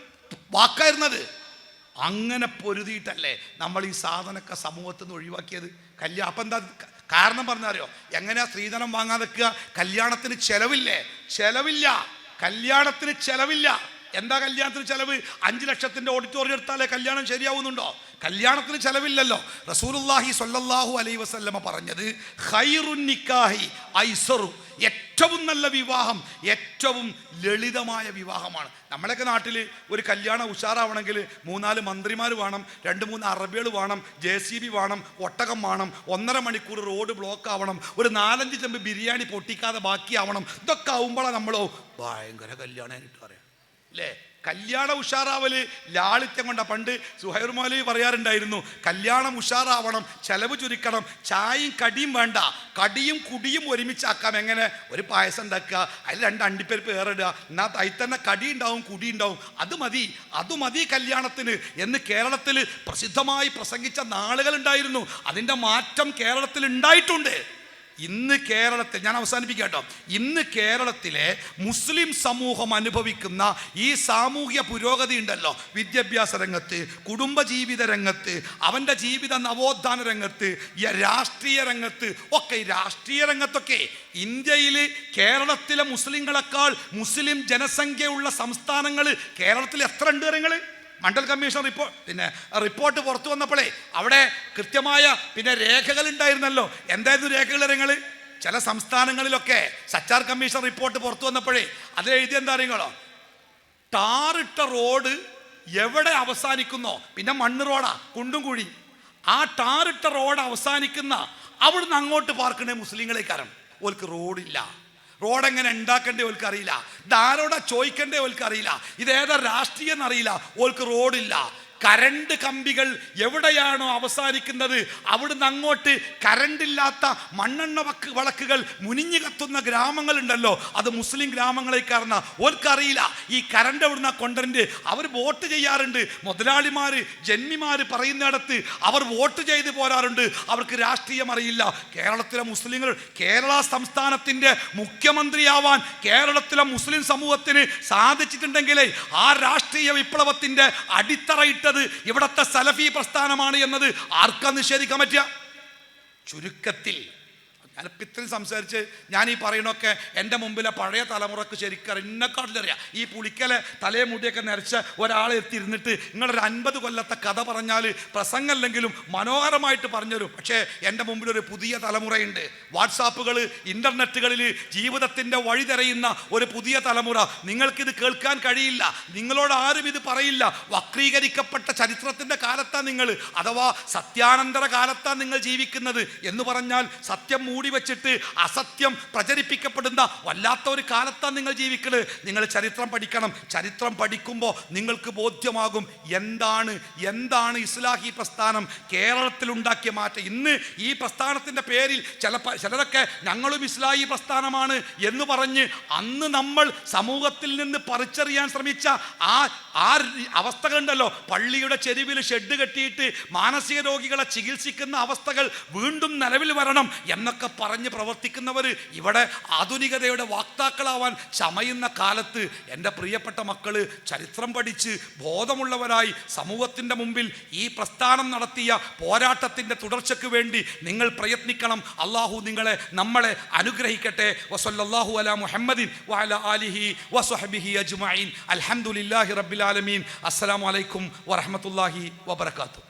വാക്കായിരുന്നത്. അങ്ങനെ പൊരുതിയിട്ടല്ലേ നമ്മൾ ഈ സാധനമൊക്കെ സമൂഹത്തിൽ നിന്ന് ഒഴിവാക്കിയത്. അപ്പം എന്താ കാരണം പറഞ്ഞാലോ? എങ്ങനെയാ സ്ത്രീധനം വാങ്ങാൻ നിൽക്കുക? കല്യാണത്തിന് ചെലവില്ല. കല്യാണത്തിന് ചെലവില്ല. എന്താ കല്യാണത്തിന് ചെലവ്? 5 ലക്ഷത്തിൻ്റെ ഓഡിറ്റോറിയം എടുത്താലേ കല്യാണം ശരിയാവുന്നുണ്ടോ? കല്യാണത്തിന് ചെലവില്ലല്ലോ. റസൂലുള്ളാഹി സ്വല്ലല്ലാഹു അലൈഹി വസല്ലമ പറഞ്ഞത് ഖൈറുൻ നിക്കാഹി ഐസറു, ഏറ്റവും നല്ല വിവാഹം ഏറ്റവും ലളിതമായ വിവാഹമാണ്. നമ്മളൊക്കെ നാട്ടിൽ ഒരു കല്യാണം ഉഷാറാവണമെങ്കിൽ 3-4 മന്ത്രിമാർ വേണം, 2-3 അറബികൾ വേണം, JCB വേണം, ഒട്ടകം വേണം, 1.5 മണിക്കൂർ റോഡ് ബ്ലോക്ക് ആവണം, ഒരു 4-5 ചെമ്പ് ബിരിയാണി പൊട്ടിക്കാതെ ബാക്കിയാവണം. ഇതൊക്കെ ആവുമ്പോഴാണ് നമ്മളോ ഭയങ്കര കല്യാണമായിട്ട് പറയാം അല്ലേ? കല്യാണം ഉഷാറാവല് ലാളിത്യം കൊണ്ട. പണ്ട് സുഹൈർ മൗലവി പറയാറുണ്ടായിരുന്നു, കല്യാണം ഉഷാറാവണം, ചെലവ് ചുരുക്കണം, ചായയും കടിയും വേണ്ട, കടിയും കുടിയും ഒരുമിച്ചാക്കാം. എങ്ങനെ? ഒരു പായസം ഉണ്ടാക്കുക, അതിൽ 2 അണ്ടിപ്പരിപ്പ് ഏറിടുക, എന്നാൽ അതിൽ തന്നെ കടി ഉണ്ടാവും കുടി ഉണ്ടാവും. അത് മതി കല്യാണത്തിന് എന്ന് കേരളത്തിൽ പ്രസിദ്ധമായി പ്രസംഗിച്ച നാളുകളുണ്ടായിരുന്നു. അതിൻ്റെ മാറ്റം കേരളത്തിൽ ഉണ്ടായിട്ടുണ്ട്. ഇന്ന് കേരളത്തിൽ, ഞാൻ അവസാനിപ്പിക്കാം കേട്ടോ, ഇന്ന് കേരളത്തിലെ മുസ്ലിം സമൂഹം അനുഭവിക്കുന്ന ഈ സാമൂഹ്യ പുരോഗതി ഉണ്ടല്ലോ, വിദ്യാഭ്യാസ രംഗത്ത്, കുടുംബജീവിത രംഗത്ത്, അവൻ്റെ ജീവിത നവോത്ഥാന രംഗത്ത്, രാഷ്ട്രീയ രംഗത്ത് ഒക്കെ. ഈ രാഷ്ട്രീയ രംഗത്തൊക്കെ ഇന്ത്യയിൽ കേരളത്തിലെ മുസ്ലിങ്ങളെക്കാൾ മുസ്ലിം ജനസംഖ്യയുള്ള സംസ്ഥാനങ്ങൾ കേരളത്തിൽ എത്ര ഉണ്ട്? നിങ്ങൾ മണ്ഡൽ കമ്മീഷൻ റിപ്പോർട്ട് പുറത്തു വന്നപ്പോഴേ അവിടെ കൃത്യമായ രേഖകൾ ഉണ്ടായിരുന്നല്ലോ. എന്തായിരുന്നു രേഖകൾ? നിങ്ങൾ ചില സംസ്ഥാനങ്ങളിലൊക്കെ സച്ചാർ കമ്മീഷൻ റിപ്പോർട്ട് പുറത്തു വന്നപ്പോഴേ അത് എഴുതി എന്താ അറിയുങ്ങളോ? ടാറിട്ട റോഡ് എവിടെ അവസാനിക്കുന്നോ, പിന്നെ മണ്ണ് റോഡാ, കുണ്ടും കുഴി, ആ ടാറിട്ട റോഡ് അവസാനിക്കുന്ന അവിടുന്ന് അങ്ങോട്ട് പാർക്കണേ മുസ്ലിങ്ങളേക്കാരം. ഓൽക്ക് റോഡില്ല. റോഡ് എങ്ങനെ ഉണ്ടാക്കേണ്ടേ ഓൽക്ക് അറിയില്ല. ഇതാരോടാ ചോദിക്കേണ്ടേ ഓൽക്ക് അറിയില്ല. ഇതേതാ രാഷ്ട്രീയം എന്നറിയില്ല. ഓൽക്ക് റോഡില്ല. കരണ്ട് കമ്പികൾ എവിടെയാണോ അവസാനിക്കുന്നത് അവിടുന്ന് അങ്ങോട്ട് കരണ്ടില്ലാത്ത മണ്ണെണ്ണ വിളക്കുകൾ മുനിഞ്ഞു കത്തുന്ന ഗ്രാമങ്ങളുണ്ടല്ലോ, അത് മുസ്ലിം ഗ്രാമങ്ങളേക്കാരന. ഓർക്കറിയില്ല ഈ കരണ്ട് എവിടുന്ന കൊണ്ടന്റ്. അവർ വോട്ട് ചെയ്യാറുണ്ട്, മുതലാളിമാര് ജന്മിമാര് പറയുന്നിടത്ത് അവർ വോട്ട് ചെയ്ത് പോരാറുണ്ട്. അവർക്ക് രാഷ്ട്രീയം അറിയില്ല. കേരളത്തിലെ മുസ്ലിങ്ങൾ കേരള സംസ്ഥാനത്തിന്റെ മുഖ്യമന്ത്രിയാവാൻ കേരളത്തിലെ മുസ്ലിം സമൂഹത്തിന് സാധിച്ചിട്ടുണ്ടെങ്കിലേ ആ രാഷ്ട്രീയ വിപ്ലവത്തിന്റെ അടിത്തറയിട്ടത് ഇവിടത്തെ സലഫി പ്രസ്ഥാനമാണ് എന്നത് ആർക്കാ നിഷേധിക്കാൻ പറ്റുക? ചുരുക്കത്തിൽ ഞാനിപ്പോൾ ഇത്രയും സംസാരിച്ച് ഞാൻ ഈ പറയണൊക്കെ എൻ്റെ മുമ്പിലെ പഴയ തലമുറക്ക് ശരിക്കും എന്നെക്കാട്ടിലറിയാം. ഈ പുളിക്കലെ തലയെ മുടിയൊക്കെ നിറച്ച ഒരാളെ എത്തിയിരുന്നിട്ട് നിങ്ങളൊരു 50 കൊല്ലത്തെ കഥ പറഞ്ഞാൽ പ്രസംഗമല്ലെങ്കിലും മനോഹരമായിട്ട് പറഞ്ഞുതരും. പക്ഷേ എൻ്റെ മുമ്പിലൊരു പുതിയ തലമുറയുണ്ട്. വാട്സാപ്പുകൾ, ഇൻ്റർനെറ്റുകളിൽ ജീവിതത്തിൻ്റെ വഴി തെരയുന്ന ഒരു പുതിയ തലമുറ. നിങ്ങൾക്കിത് കേൾക്കാൻ കഴിയില്ല, നിങ്ങളോട് ആരും ഇത് പറയില്ല. വക്രീകരിക്കപ്പെട്ട ചരിത്രത്തിൻ്റെ കാലത്താണ് നിങ്ങൾ, അഥവാ സത്യാനന്തര കാലത്താണ് നിങ്ങൾ ജീവിക്കുന്നത് എന്ന് പറഞ്ഞാൽ സത്യം മൂടി വെച്ചിട്ട് അസത്യം പ്രചരിപ്പിക്കപ്പെടുന്ന വല്ലാത്ത ഒരു കാലത്താണ് നിങ്ങൾ ജീവിക്കുന്നത്. നിങ്ങൾ ചരിത്രം പഠിക്കണം. ചരിത്രം പഠിക്കുമ്പോൾ നിങ്ങൾക്ക് ബോധ്യമാകും എന്താണ് ഇസ്ലാഹി പ്രസ്ഥാനം കേരളത്തിൽ ഉണ്ടാക്കിയ മാറ്റം. ഇന്ന് ഈ പ്രസ്ഥാനത്തിൻ്റെ പേരിൽ ചിലരൊക്കെ ഞങ്ങളും ഇസ്ലാഹി പ്രസ്ഥാനമാണ് എന്ന് പറഞ്ഞ് അന്ന് നമ്മൾ സമൂഹത്തിൽ നിന്ന് പറിച്ചറിയാൻ ശ്രമിച്ച ആ അവസ്ഥകളുണ്ടല്ലോ, പള്ളിയുടെ ചെരുവിൽ ഷെഡ് കെട്ടിയിട്ട് മാനസിക രോഗികളെ ചികിത്സിക്കുന്ന അവസ്ഥകൾ വീണ്ടും നിലവിൽ വരണം എന്നൊക്കെ പറഞ്ഞ് പ്രവർത്തിക്കുന്നവർ ഇവിടെ ആധുനികതയുടെ വാക്താക്കളാവാൻ ചമയുന്ന കാലത്ത് എൻ്റെ പ്രിയപ്പെട്ട മക്കള് ചരിത്രം പഠിച്ച് ബോധമുള്ളവരായി സമൂഹത്തിൻ്റെ മുമ്പിൽ ഈ പ്രസ്ഥാനം നടത്തിയ പോരാട്ടത്തിൻ്റെ തുടർച്ചയ്ക്ക് വേണ്ടി നിങ്ങൾ പ്രയത്നിക്കണം. അള്ളാഹു നമ്മളെ അനുഗ്രഹിക്കട്ടെ. വസല്ലല്ലാഹു അലാ മുഹമ്മദിൻ വഅലാ ആലിഹി വസ്വഹ്ബിഹി അജ്മഈൻ. അൽഹംദുലില്ലാഹി റബ്ബിൽ ആലമീൻ. അസ്സലാമു അലൈക്കും വറഹ്മത്തുള്ളാഹി വബറകാതുഹു.